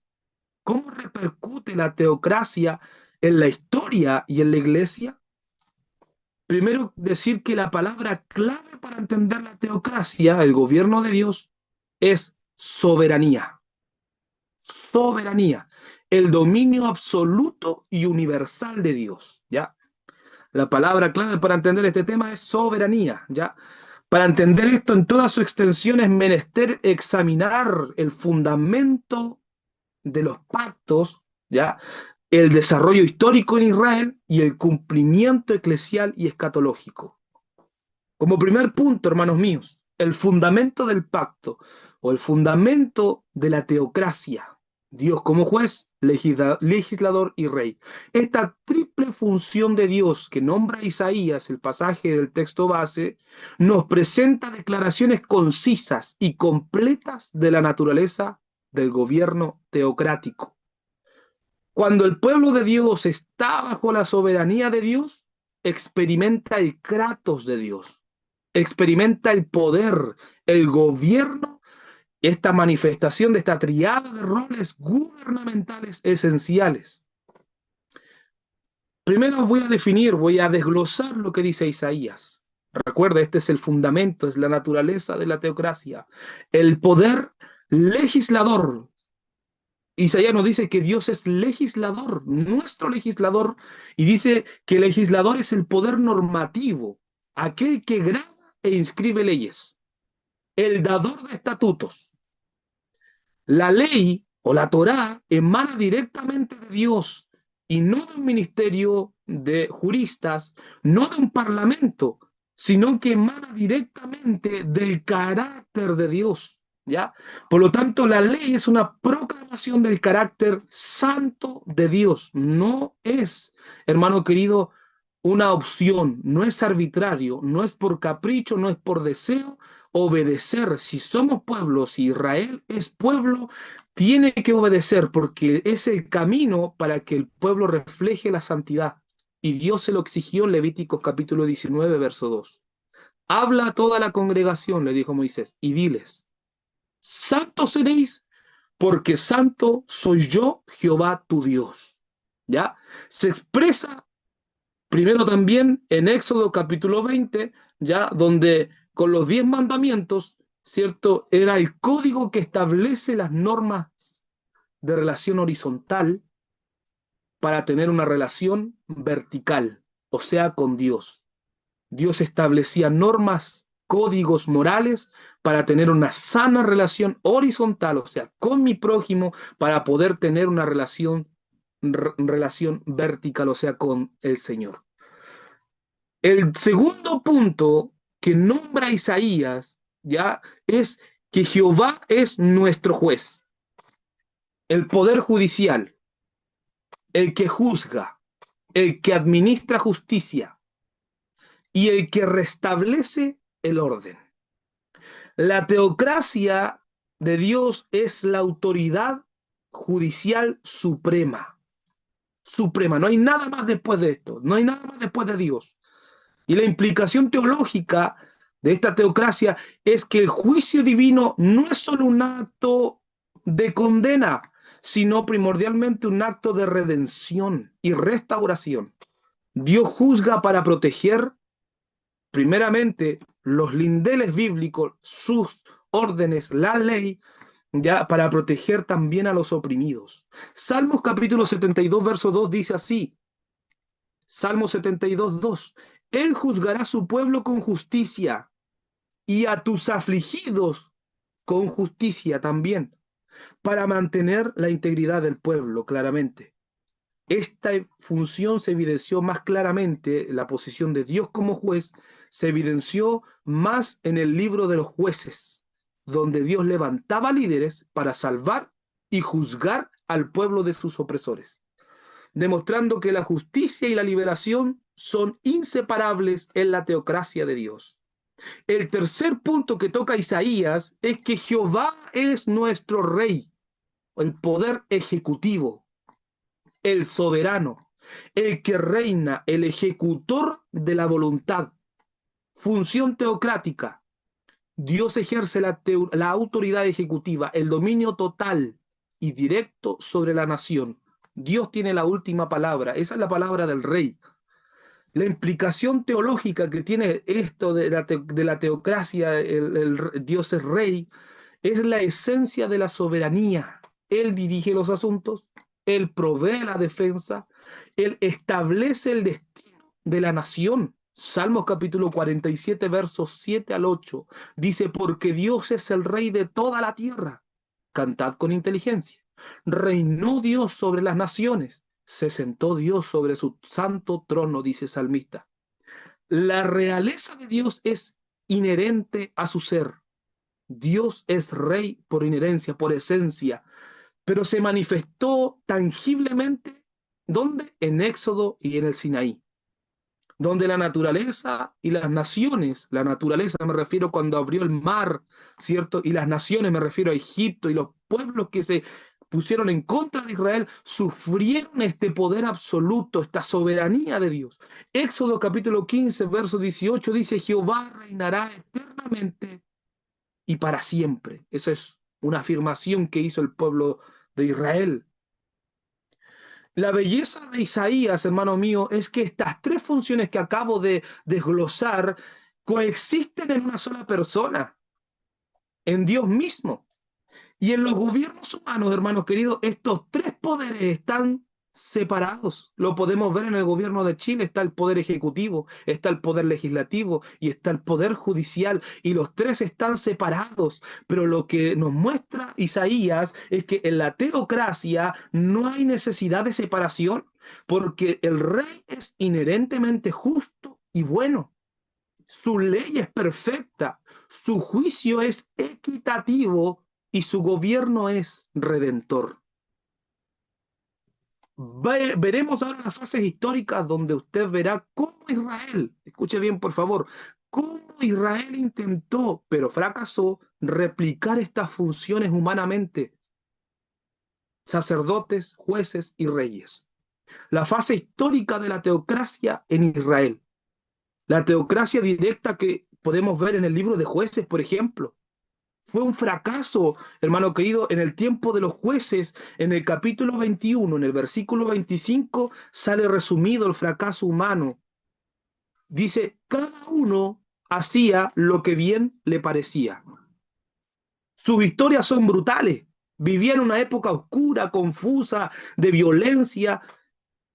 ¿Cómo repercute la teocracia en la historia y en la iglesia? Primero, decir que la palabra clave para entender la teocracia, el gobierno de Dios, es soberanía. Soberanía, el dominio absoluto y universal de Dios, ¿ya? La palabra clave para entender este tema es soberanía, ¿ya? Para entender esto en toda su extensión es menester examinar el fundamento de los pactos, ¿ya? El desarrollo histórico en Israel y el cumplimiento eclesial y escatológico. Como primer punto, hermanos míos, el fundamento del pacto o el fundamento de la teocracia. Dios como juez, legislador y rey. Esta triple función de Dios que nombra Isaías, el pasaje del texto base, nos presenta declaraciones concisas y completas de la naturaleza del gobierno teocrático. Cuando el pueblo de Dios está bajo la soberanía de Dios, experimenta el kratos de Dios, experimenta el poder, el gobierno, esta manifestación de esta triada de roles gubernamentales esenciales. Primero voy a desglosar lo que dice Isaías. Recuerda, este es el fundamento, es la naturaleza de la teocracia. El poder legislador. Isaías nos dice que Dios es legislador, nuestro legislador, y dice que el legislador es el poder normativo, aquel que graba e inscribe leyes, el dador de estatutos. La ley o la Torá emana directamente de Dios y no de un ministerio de juristas, no de un parlamento, sino que emana directamente del carácter de Dios. ¿Ya? Por lo tanto, la ley es una proclamación del carácter santo de Dios. No es, hermano querido, una opción, no es arbitrario, no es por capricho, no es por deseo obedecer. Si somos pueblo, si Israel es pueblo, tiene que obedecer porque es el camino para que el pueblo refleje la santidad. Y Dios se lo exigió en Levíticos capítulo 19, verso 2. Habla a toda la congregación, le dijo Moisés, y diles, santos seréis, porque santo soy yo, Jehová tu Dios. ¿Ya? Se expresa primero también en Éxodo capítulo 20, ya donde con los 10 mandamientos, ¿cierto? Era el código que establece las normas de relación horizontal para tener una relación vertical, o sea, con Dios. Dios establecía normas, códigos morales para tener una sana relación horizontal, o sea, con mi prójimo, para poder tener una relación vertical, o sea, con el Señor. El segundo punto que nombra Isaías, ya, es que Jehová es nuestro juez, el poder judicial, el que juzga, el que administra justicia y el que restablece el orden. La teocracia de Dios es la autoridad judicial suprema. Suprema. No hay nada más después de esto. No hay nada más después de Dios. Y la implicación teológica de esta teocracia es que el juicio divino no es solo un acto de condena, sino primordialmente un acto de redención y restauración. Dios juzga para proteger, primeramente, los lindeles bíblicos, sus órdenes, la ley, ya para proteger también a los oprimidos. Salmos capítulo 72, verso 2 dice así, Salmo 72, 2, Él juzgará a su pueblo con justicia y a tus afligidos con justicia también, para mantener la integridad del pueblo, claramente. Esta función se evidenció más claramente, la posición de Dios como juez, se evidenció más en el libro de los jueces, donde Dios levantaba líderes para salvar y juzgar al pueblo de sus opresores, demostrando que la justicia y la liberación son inseparables en la teocracia de Dios. El tercer punto que toca Isaías es que Jehová es nuestro rey, el poder ejecutivo, el soberano, el que reina, el ejecutor de la voluntad. Función teocrática. Dios ejerce la autoridad ejecutiva, el dominio total y directo sobre la nación. Dios tiene la última palabra. Esa es la palabra del rey. La implicación teológica que tiene esto de la teocracia, Dios es rey, es la esencia de la soberanía. Él dirige los asuntos, Él provee la defensa, Él establece el destino de la nación. Salmos capítulo 47, versos 7 al 8, dice, porque Dios es el rey de toda la tierra. Cantad con inteligencia. Reinó Dios sobre las naciones. Se sentó Dios sobre su santo trono, dice el salmista. La realeza de Dios es inherente a su ser. Dios es rey por inherencia, por esencia, pero se manifestó tangiblemente, ¿dónde? En Éxodo y en el Sinaí, donde la naturaleza y las naciones, la naturaleza me refiero cuando abrió el mar, ¿cierto? Y las naciones me refiero a Egipto y los pueblos que se pusieron en contra de Israel, sufrieron este poder absoluto, esta soberanía de Dios. Éxodo capítulo 15, verso 18 dice, Jehová reinará eternamente y para siempre. Esa es una afirmación que hizo el pueblo de Israel. La belleza de Isaías, hermano mío, es que estas tres funciones que acabo de desglosar coexisten en una sola persona, en Dios mismo. Y en los gobiernos humanos, hermanos queridos, estos tres poderes están separados. Lo podemos ver en el gobierno de Chile. Está el poder ejecutivo, está el poder legislativo y está el poder judicial. Y los tres están separados. Pero lo que nos muestra Isaías es que en la teocracia no hay necesidad de separación, porque el rey es inherentemente justo y bueno. Su ley es perfecta, su juicio es equitativo y su gobierno es redentor. Veremos ahora las fases históricas donde usted verá cómo Israel, escuche bien por favor, cómo Israel intentó, pero fracasó, replicar estas funciones humanamente. Sacerdotes, jueces y reyes. La fase histórica de la teocracia en Israel. La teocracia directa que podemos ver en el libro de Jueces, por ejemplo. Fue un fracaso, hermano querido, en el tiempo de los jueces. En el capítulo 21, en el versículo 25, sale resumido el fracaso humano. Dice, cada uno hacía lo que bien le parecía. Sus historias son brutales. Vivían una época oscura, confusa, de violencia.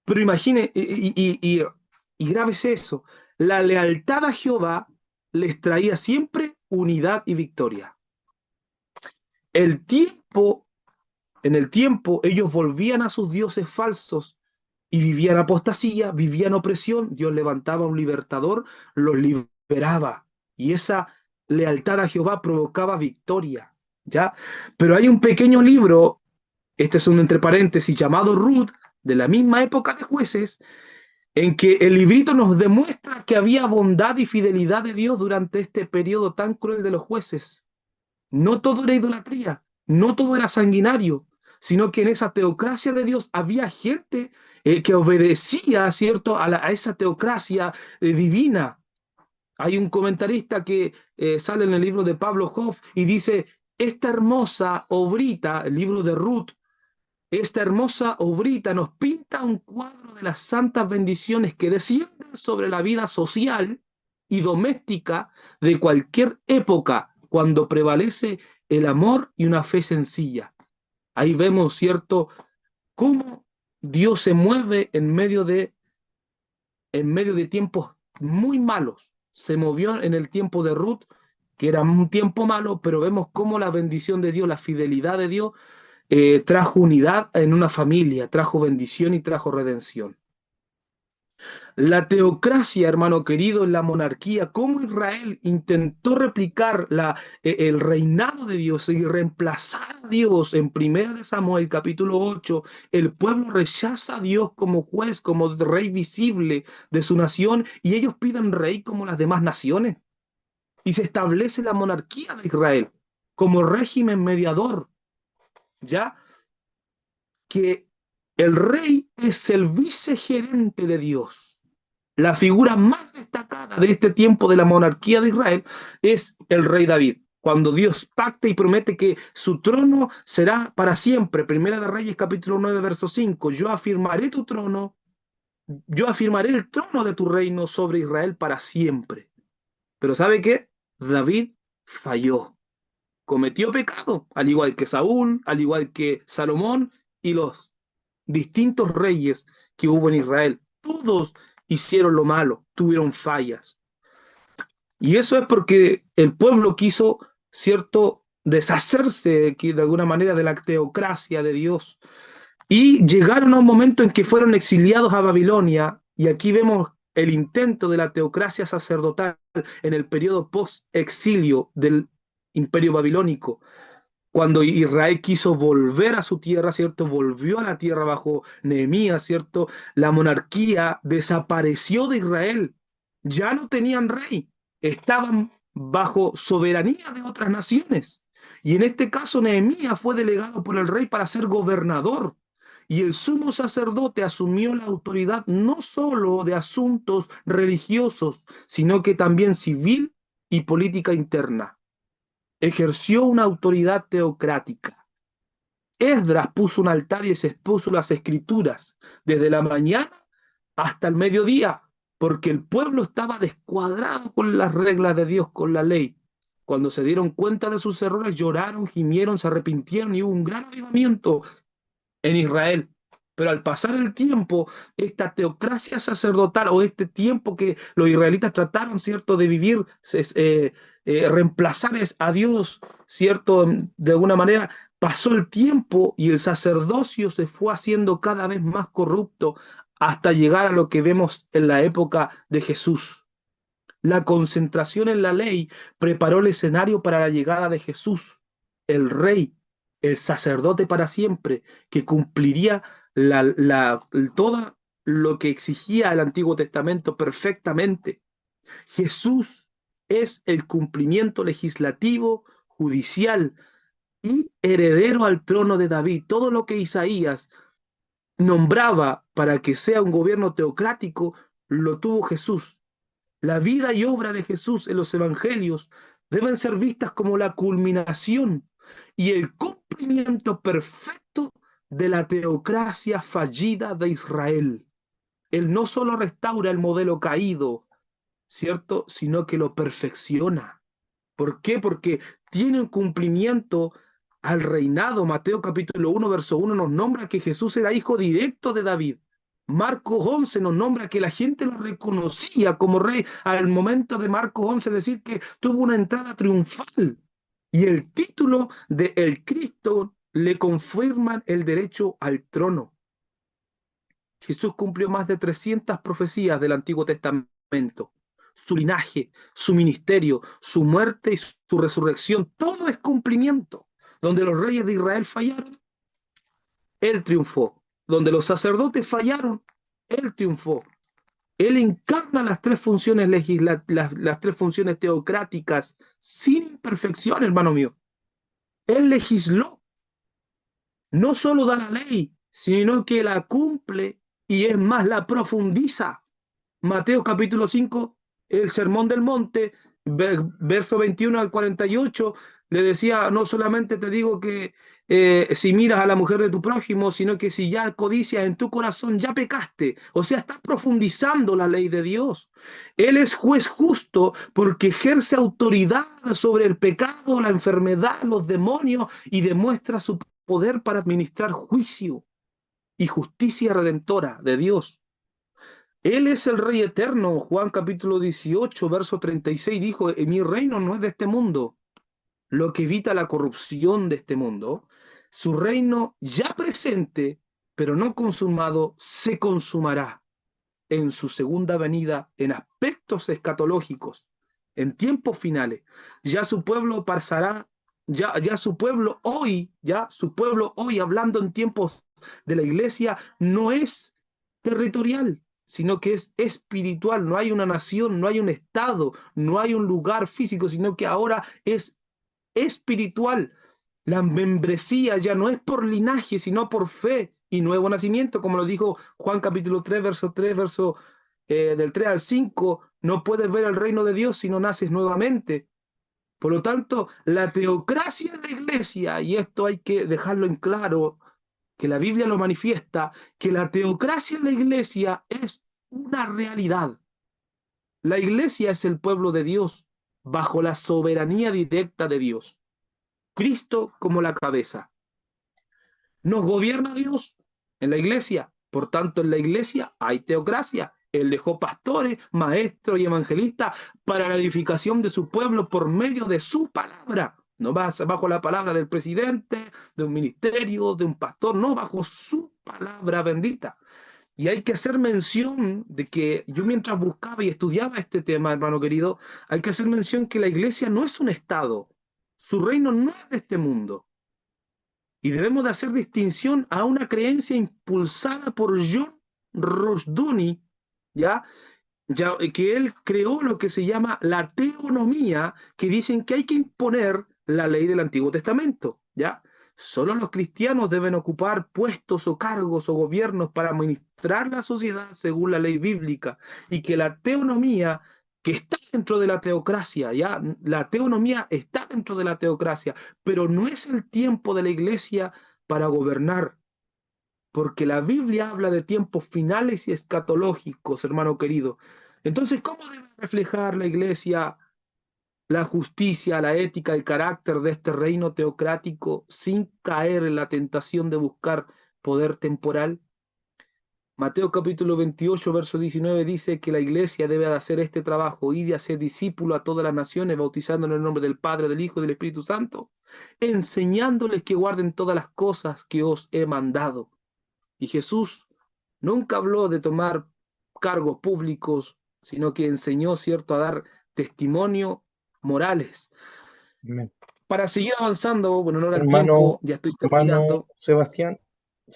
Pero imagine, y grave es eso, la lealtad a Jehová les traía siempre unidad y victoria. En el tiempo, ellos volvían a sus dioses falsos y vivían apostasía, vivían opresión. Dios levantaba un libertador, los liberaba. Y esa lealtad a Jehová provocaba victoria, ¿ya? Pero hay un pequeño libro, este es un entre paréntesis, llamado Ruth, de la misma época de Jueces, en que el librito nos demuestra que había bondad y fidelidad de Dios durante este periodo tan cruel de los jueces. No todo era idolatría, no todo era sanguinario, sino que en esa teocracia de Dios había gente que obedecía, ¿cierto?, a esa teocracia divina. Hay un comentarista que sale en el libro de Pablo Hoff y dice, esta hermosa obrita, el libro de Ruth, esta hermosa obrita nos pinta un cuadro de las santas bendiciones que descienden sobre la vida social y doméstica de cualquier época, cuando prevalece el amor y una fe sencilla. Ahí vemos, ¿cierto?, cómo Dios se mueve en medio de tiempos muy malos. Se movió en el tiempo de Ruth, que era un tiempo malo, pero vemos cómo la bendición de Dios, la fidelidad de Dios, trajo unidad en una familia, trajo bendición y trajo redención. La teocracia, hermano querido, en la monarquía, cómo Israel intentó replicar el reinado de Dios y reemplazar a Dios. En 1 Samuel capítulo 8, el pueblo rechaza a Dios como juez, como rey visible de su nación, y ellos piden rey como las demás naciones. Y se establece la monarquía de Israel como régimen mediador, ¿ya? Que el rey es el vicegerente de Dios. La figura más destacada de este tiempo de la monarquía de Israel es el rey David, cuando Dios pacta y promete que su trono será para siempre. Primera de Reyes capítulo 9, verso 5. Yo afirmaré tu trono, yo afirmaré el trono de tu reino sobre Israel para siempre. Pero ¿sabe qué? David falló, cometió pecado, al igual que Saúl, al igual que Salomón y los distintos reyes que hubo en Israel. Todos hicieron lo malo, tuvieron fallas. Y eso es porque el pueblo quiso, ¿cierto?, deshacerse de alguna manera de la teocracia de Dios. Y llegaron a un momento en que fueron exiliados a Babilonia, y aquí vemos el intento de la teocracia sacerdotal en el periodo post-exilio del imperio babilónico. Cuando Israel quiso volver a su tierra, ¿cierto? Volvió a la tierra bajo Nehemías, ¿cierto? La monarquía desapareció de Israel. Ya no tenían rey. Estaban bajo soberanía de otras naciones. Y en este caso Nehemías fue delegado por el rey para ser gobernador. Y el sumo sacerdote asumió la autoridad no solo de asuntos religiosos, sino que también civil y política interna. Ejerció una autoridad teocrática. Esdras puso un altar y se expuso las escrituras desde la mañana hasta el mediodía, porque el pueblo estaba descuadrado con las reglas de Dios, con la ley. Cuando se dieron cuenta de sus errores, lloraron, gimieron, se arrepintieron y hubo un gran avivamiento en Israel. Pero al pasar el tiempo, esta teocracia sacerdotal o este tiempo que los israelitas trataron, ¿cierto?, de vivir, reemplazar a Dios, ¿cierto?, de alguna manera, pasó el tiempo y el sacerdocio se fue haciendo cada vez más corrupto hasta llegar a lo que vemos en la época de Jesús. La concentración en la ley preparó el escenario para la llegada de Jesús, el rey, el sacerdote para siempre, que cumpliría todo lo que exigía el Antiguo Testamento perfectamente. Jesús es el cumplimiento legislativo, judicial y heredero al trono de David. Todo lo que Isaías nombraba para que sea un gobierno teocrático, lo tuvo Jesús. La vida y obra de Jesús en los evangelios deben ser vistas como la culminación y el cumplimiento perfecto de la teocracia fallida de Israel. Él no solo restaura el modelo caído, ¿cierto? Sino que lo perfecciona. ¿Por qué? Porque tiene un cumplimiento al reinado. Mateo capítulo 1, verso 1 nos nombra que Jesús era hijo directo de David. Marcos 11 nos nombra que la gente lo reconocía como rey. Al momento de Marcos 11 decir que tuvo una entrada triunfal. Y el título de el Cristo le confirman el derecho al trono. Jesús cumplió más de 300 profecías del Antiguo Testamento. Su linaje, su ministerio, su muerte y su resurrección, todo es cumplimiento. Donde los reyes de Israel fallaron, Él triunfó. Donde los sacerdotes fallaron, Él triunfó. Él encarna las tres funciones las tres funciones teocráticas sin imperfección, hermano mío. Él legisló. No solo da la ley, sino que la cumple y es más, la profundiza. Mateo capítulo 5, el Sermón del Monte, verso 21 al 48, le decía, no solamente te digo que si miras a la mujer de tu prójimo, sino que si ya codicias en tu corazón, ya pecaste. O sea, estás profundizando la ley de Dios. Él es juez justo porque ejerce autoridad sobre el pecado, la enfermedad, los demonios y demuestra su poder para administrar juicio y justicia redentora de Dios. Él es el Rey eterno. Juan capítulo 18, verso 36 dijo, mi reino no es de este mundo, lo que evita la corrupción de este mundo. Su reino ya presente, pero no consumado, se consumará en su segunda venida en aspectos escatológicos, en tiempos finales. Ya su pueblo pasará, ya su pueblo hoy, hablando en tiempos de la iglesia, no es territorial, sino que es espiritual. No hay una nación, no hay un estado, no hay un lugar físico, sino que ahora es espiritual. La membresía ya no es por linaje, sino por fe y nuevo nacimiento, como lo dijo Juan capítulo 3, verso del 3 al 5, no puedes ver el reino de Dios si no naces nuevamente. Por lo tanto, la teocracia en la iglesia, y esto hay que dejarlo en claro, que la Biblia lo manifiesta, que la teocracia en la iglesia es una realidad. La iglesia es el pueblo de Dios bajo la soberanía directa de Dios. Cristo como la cabeza. Nos gobierna Dios en la iglesia. Por tanto, en la iglesia hay teocracia. Él dejó pastores, maestros y evangelistas para la edificación de su pueblo por medio de su palabra. No bajo la palabra del presidente, de un ministerio, de un pastor, no, bajo su palabra bendita. Y hay que hacer mención de que yo mientras buscaba y estudiaba este tema, hermano querido, hay que hacer mención que la iglesia no es un estado. Su reino no es de este mundo. Y debemos de hacer distinción a una creencia impulsada por John Rushduni, ¿ya? Que él creó lo que se llama la teonomía, que dicen que hay que imponer la ley del Antiguo Testamento, ¿ya? Solo los cristianos deben ocupar puestos o cargos o gobiernos para administrar la sociedad según la ley bíblica, y que la teonomía que está dentro de la teocracia, ¿ya? La teonomía está dentro de la teocracia, pero no es el tiempo de la iglesia para gobernar, porque la Biblia habla de tiempos finales y escatológicos, hermano querido. Entonces, ¿cómo debe reflejar la iglesia la justicia, la ética, el carácter de este reino teocrático sin caer en la tentación de buscar poder temporal? Mateo capítulo 28, verso 19 dice que la iglesia debe de hacer este trabajo y de hacer discípulo a todas las naciones, bautizando en el nombre del Padre, del Hijo y del Espíritu Santo, enseñándoles que guarden todas las cosas que os he mandado. Y Jesús nunca habló de tomar cargos públicos, sino que enseñó, ¿cierto?, a dar testimonio morales. Amén. Para seguir avanzando, bueno, no era el Hermano, tiempo, ya estoy terminando. hermano Sebastián,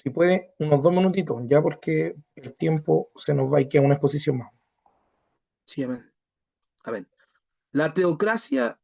si puede, unos 2 minutitos, ya porque el tiempo se nos va y queda una exposición más. Sí, amén. Amén. La teocracia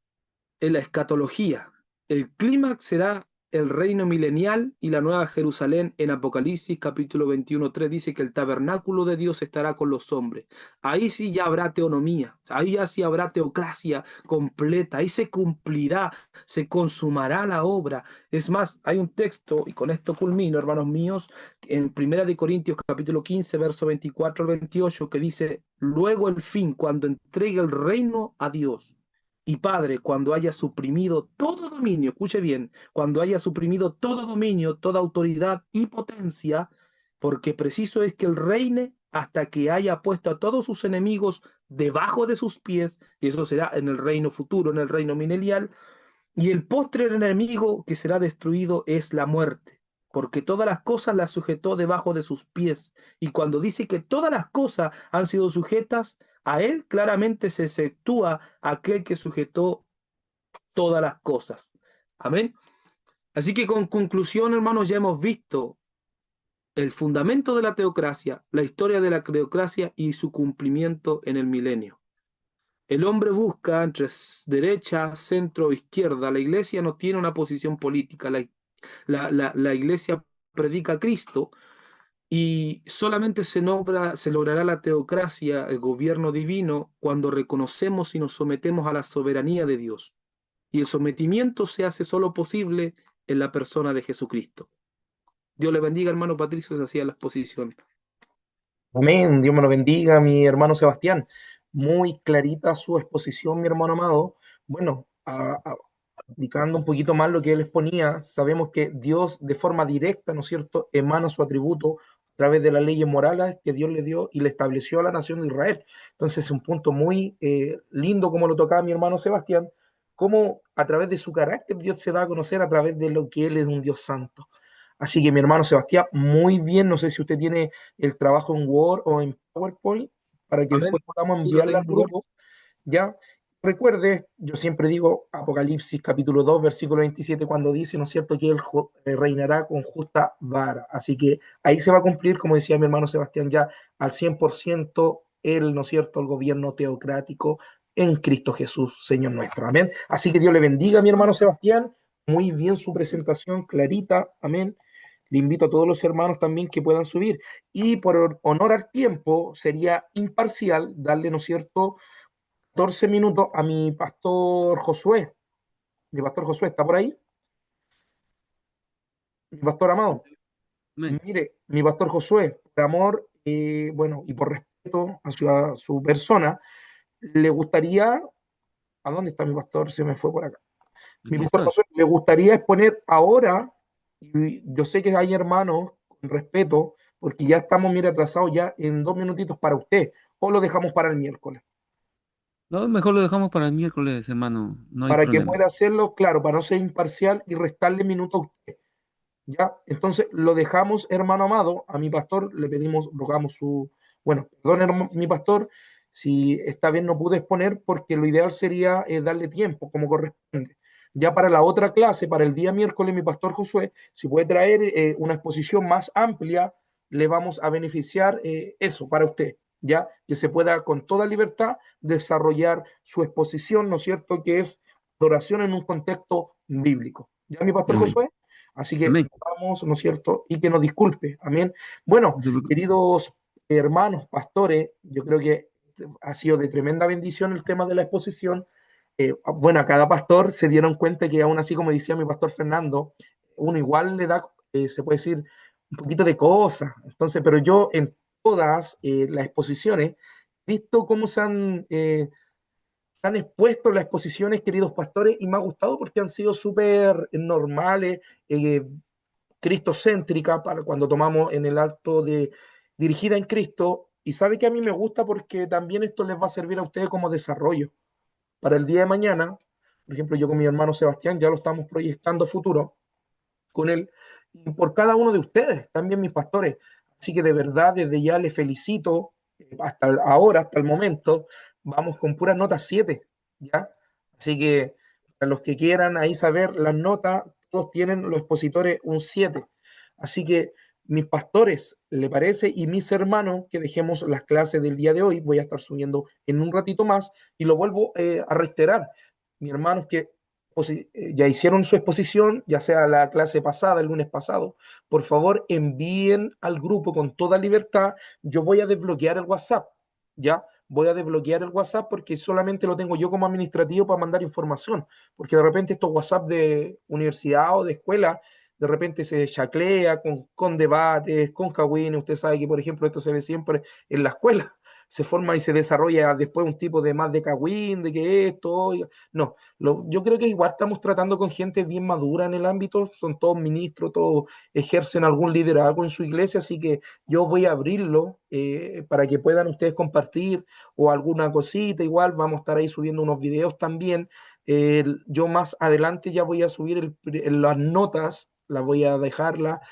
en la escatología. El clímax será el reino milenial y la nueva Jerusalén. En Apocalipsis capítulo 21:3 dice que el tabernáculo de Dios estará con los hombres. Ahí sí ya habrá teonomía, ahí ya sí habrá teocracia completa, ahí se cumplirá, se consumará la obra. Es más, hay un texto, y con esto culmino, hermanos míos, en Primera de Corintios capítulo 15, verso 24 al 28, que dice, luego el fin, cuando entregue el reino a Dios y Padre, cuando haya suprimido todo dominio, escuche bien, cuando haya suprimido todo dominio, toda autoridad y potencia, porque preciso es que él reine hasta que haya puesto a todos sus enemigos debajo de sus pies, y eso será en el reino futuro, en el reino milenial, y el postrer enemigo que será destruido es la muerte, porque todas las cosas las sujetó debajo de sus pies. Y cuando dice que todas las cosas han sido sujetas, a él claramente se exceptúa aquel que sujetó todas las cosas. Amén. Así que con conclusión, hermanos, ya hemos visto el fundamento de la teocracia, la historia de la teocracia y su cumplimiento en el milenio. El hombre busca entre derecha, centro o izquierda. La iglesia no tiene una posición política. La iglesia predica a Cristo y solamente se logrará la teocracia, el gobierno divino, cuando reconocemos y nos sometemos a la soberanía de Dios. Y el sometimiento se hace solo posible en la persona de Jesucristo. Dios le bendiga, hermano Patricio, se hacía la exposición. Amén, Dios me lo bendiga, mi hermano Sebastián. Muy clarita su exposición, mi hermano amado. Bueno, aplicando un poquito más lo que él exponía, sabemos que Dios de forma directa, ¿no es cierto?, emana su atributo a través de las leyes morales que Dios le dio y le estableció a la nación de Israel. Entonces, es un punto muy lindo como lo tocaba mi hermano Sebastián, cómo a través de su carácter Dios se da a conocer a través de lo que Él es un Dios santo. Así que mi hermano Sebastián, muy bien, no sé si usted tiene el trabajo en Word o en PowerPoint para que Amén. después podamos Sí, lo enviarle al tengo. grupo, ¿ya? Recuerde, yo siempre digo Apocalipsis capítulo 2, versículo 27, cuando dice, ¿no es cierto?, que Él reinará con justa vara. Así que ahí se va a cumplir, como decía mi hermano Sebastián, ya al 100% Él, ¿no es cierto?, el gobierno teocrático en Cristo Jesús, Señor nuestro. Amén. Así que Dios le bendiga, mi hermano Sebastián. Muy bien su presentación, clarita. Amén. Le invito a todos los hermanos también que puedan subir. Y por honor al tiempo, sería imparcial darle, ¿no es cierto?, 14 minutos a mi pastor Josué. Mi pastor Josué, ¿está por ahí? Mi pastor amado. Amén. Mire, mi pastor Josué, por amor, bueno, y por respeto a su persona, le gustaría, ¿a dónde está mi pastor? Se me fue por acá. Mi Aquí pastor estoy. Josué, le gustaría exponer ahora, y yo sé que hay hermanos, con respeto, porque ya estamos, mire, atrasados ya en 2 minutitos para usted, o lo dejamos para el miércoles, No, mejor lo dejamos para el miércoles, hermano. No hay para que problema. pueda hacerlo, claro, para no ser imparcial y restarle minutos a usted. ¿Ya? Entonces lo dejamos, hermano amado, a mi pastor, le pedimos, rogamos su, bueno, perdón, mi pastor, si esta vez no pude exponer, porque lo ideal sería darle tiempo, como corresponde. Ya para la otra clase, para el día miércoles, mi pastor Josué, si puede traer una exposición más amplia, le vamos a beneficiar eso para usted, ya que se pueda con toda libertad desarrollar su exposición, ¿no es cierto?, que es adoración en un contexto bíblico. ¿Ya, mi pastor Amén. Josué? Así que Amén. vamos, ¿no es cierto? Y que nos disculpe. Amén. Bueno, No se preocupe. queridos hermanos, pastores, yo creo que ha sido de tremenda bendición el tema de la exposición. Bueno, a cada pastor se dieron cuenta que aún así, como decía mi pastor Fernando, uno igual le da, se puede decir, un poquito de cosas. Entonces, pero yo en todas las exposiciones he visto cómo han expuesto las exposiciones, queridos pastores, y me ha gustado porque han sido súper normales, cristocéntrica, para cuando tomamos en el acto de dirigida en Cristo. Y sabe que a mí me gusta porque también esto les va a servir a ustedes como desarrollo para el día de mañana. Por ejemplo, yo con mi hermano Sebastián ya lo estamos proyectando futuro con él y por cada uno de ustedes, también mis pastores. Así que de verdad, desde ya les felicito, hasta ahora, hasta el momento, vamos con puras notas 7, ¿ya? Así que para los que quieran ahí saber las notas, todos tienen los expositores un 7. Así que Mis pastores, ¿le parece? Y mis hermanos, que dejemos las clases del día de hoy. Voy a estar subiendo en un ratito más y lo vuelvo a reiterar. Mis hermanos que ya hicieron su exposición, ya sea la clase pasada, el lunes pasado, por favor envíen al grupo con toda libertad. Yo voy a desbloquear el WhatsApp, ¿ya? Voy a desbloquear el WhatsApp porque solamente lo tengo yo como administrativo para mandar información, porque de repente estos WhatsApp de universidad o de escuela de repente se chaclea con debates, con cagüines. Usted sabe que, por ejemplo, esto se ve siempre en la escuela. Se forma y se desarrolla después un tipo de más de cagüín, de que esto. Oiga. No, yo creo que igual estamos tratando con gente bien madura en el ámbito. Son todos ministros, todos ejercen algún liderazgo en su iglesia. Así que yo voy a abrirlo para que puedan ustedes compartir o alguna cosita. Igual vamos a estar ahí subiendo unos videos también. Yo más adelante ya voy a subir las notas, las voy a dejarla.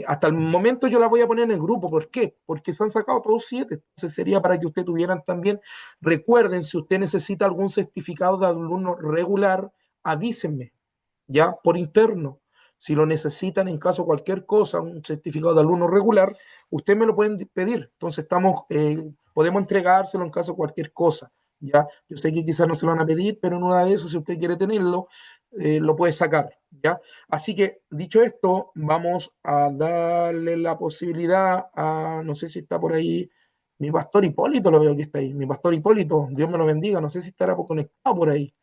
Hasta el momento yo la voy a poner en el grupo. ¿Por qué? Porque se han sacado todos 7. Entonces sería para que ustedes tuvieran también. Recuerden, si usted necesita algún certificado de alumno regular, avísenme, ya por interno. Si lo necesitan en caso de cualquier cosa, un certificado de alumno regular, ustedes me lo pueden pedir. Entonces podemos entregárselo en caso de cualquier cosa. ¿Ya? Yo sé que quizás no se lo van a pedir, pero en una de esas, si usted quiere tenerlo, lo puede sacar. ¿Ya? Así que, dicho esto, vamos a darle la posibilidad a, no sé si está por ahí, mi pastor Hipólito, lo veo que está ahí. Mi pastor Hipólito, Dios me lo bendiga, no sé si estará conectado por ahí.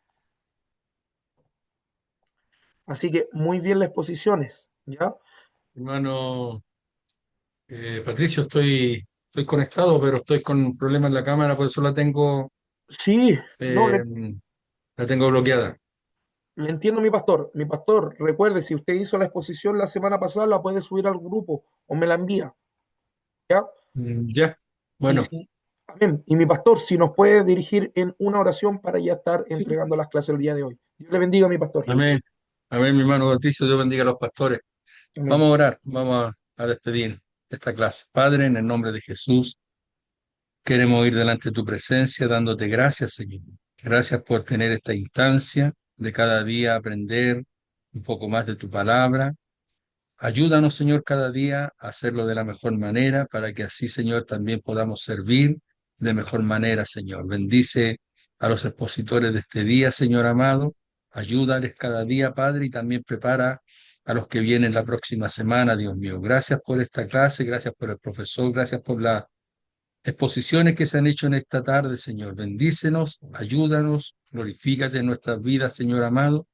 Así que muy bien las exposiciones, ¿ya? Hermano Patricio, estoy conectado, pero estoy con un problema en la cámara, por eso Sí, no, eh, la tengo bloqueada. le entiendo mi pastor. Mi pastor, recuerde, si usted hizo la exposición la semana pasada, la puede subir al grupo o me la envía, ¿ya? Ya, Y, bueno, amén. Y mi pastor, si nos puede dirigir en una oración para ya estar entregando las clases el día de hoy. Dios le bendiga, mi pastor. amén. Amén, mi hermano Patricio, Dios bendiga a los pastores. Amén. Vamos a orar, vamos a despedir esta clase. Padre, en el nombre de Jesús, queremos ir delante de tu presencia dándote gracias, Señor. Gracias por tener esta instancia de cada día aprender un poco más de tu palabra. Ayúdanos, Señor, cada día a hacerlo de la mejor manera para que así, Señor, también podamos servir de mejor manera, Señor. Bendice a los expositores de este día, Señor amado. Ayúdales cada día, Padre, y también prepara a los que vienen la próxima semana, Dios mío. Gracias por esta clase, gracias por el profesor, gracias por las exposiciones que se han hecho en esta tarde, Señor. Bendícenos, ayúdanos, glorifícate en nuestras vidas, Señor amado,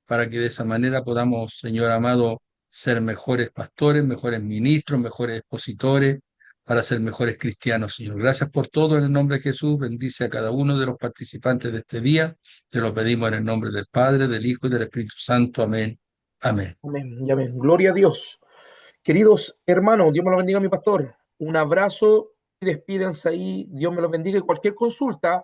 para que de esa manera podamos, Señor amado, ser mejores pastores, mejores ministros, mejores expositores, para ser mejores cristianos, Señor. Gracias por todo en el nombre de Jesús. Bendice a cada uno de los participantes de este día. Te lo pedimos en el nombre del Padre, del Hijo y del Espíritu Santo. Amén. Amén. Amén y amén. Gloria a Dios. Queridos hermanos, Dios me lo bendiga, mi pastor. Un abrazo y despídense ahí. Dios me los bendiga. Y cualquier consulta,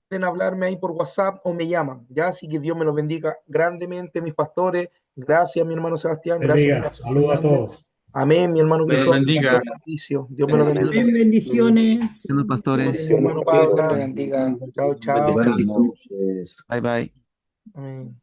pueden hablarme ahí por WhatsApp o me llaman. Ya, así que Dios me los bendiga grandemente, mis pastores. Gracias, mi hermano Sebastián. Gracias, mi hermano Saludos a todos. Amén, mi hermano Dios Cristóbal. bendiga. Patricio. Dios me lo bendiga. Amén, bendiciones. Buenos pastores. Mi hermano Dios le Pablo. bendiga. Chao, chao. Buenas noches. Bye bye. Amén.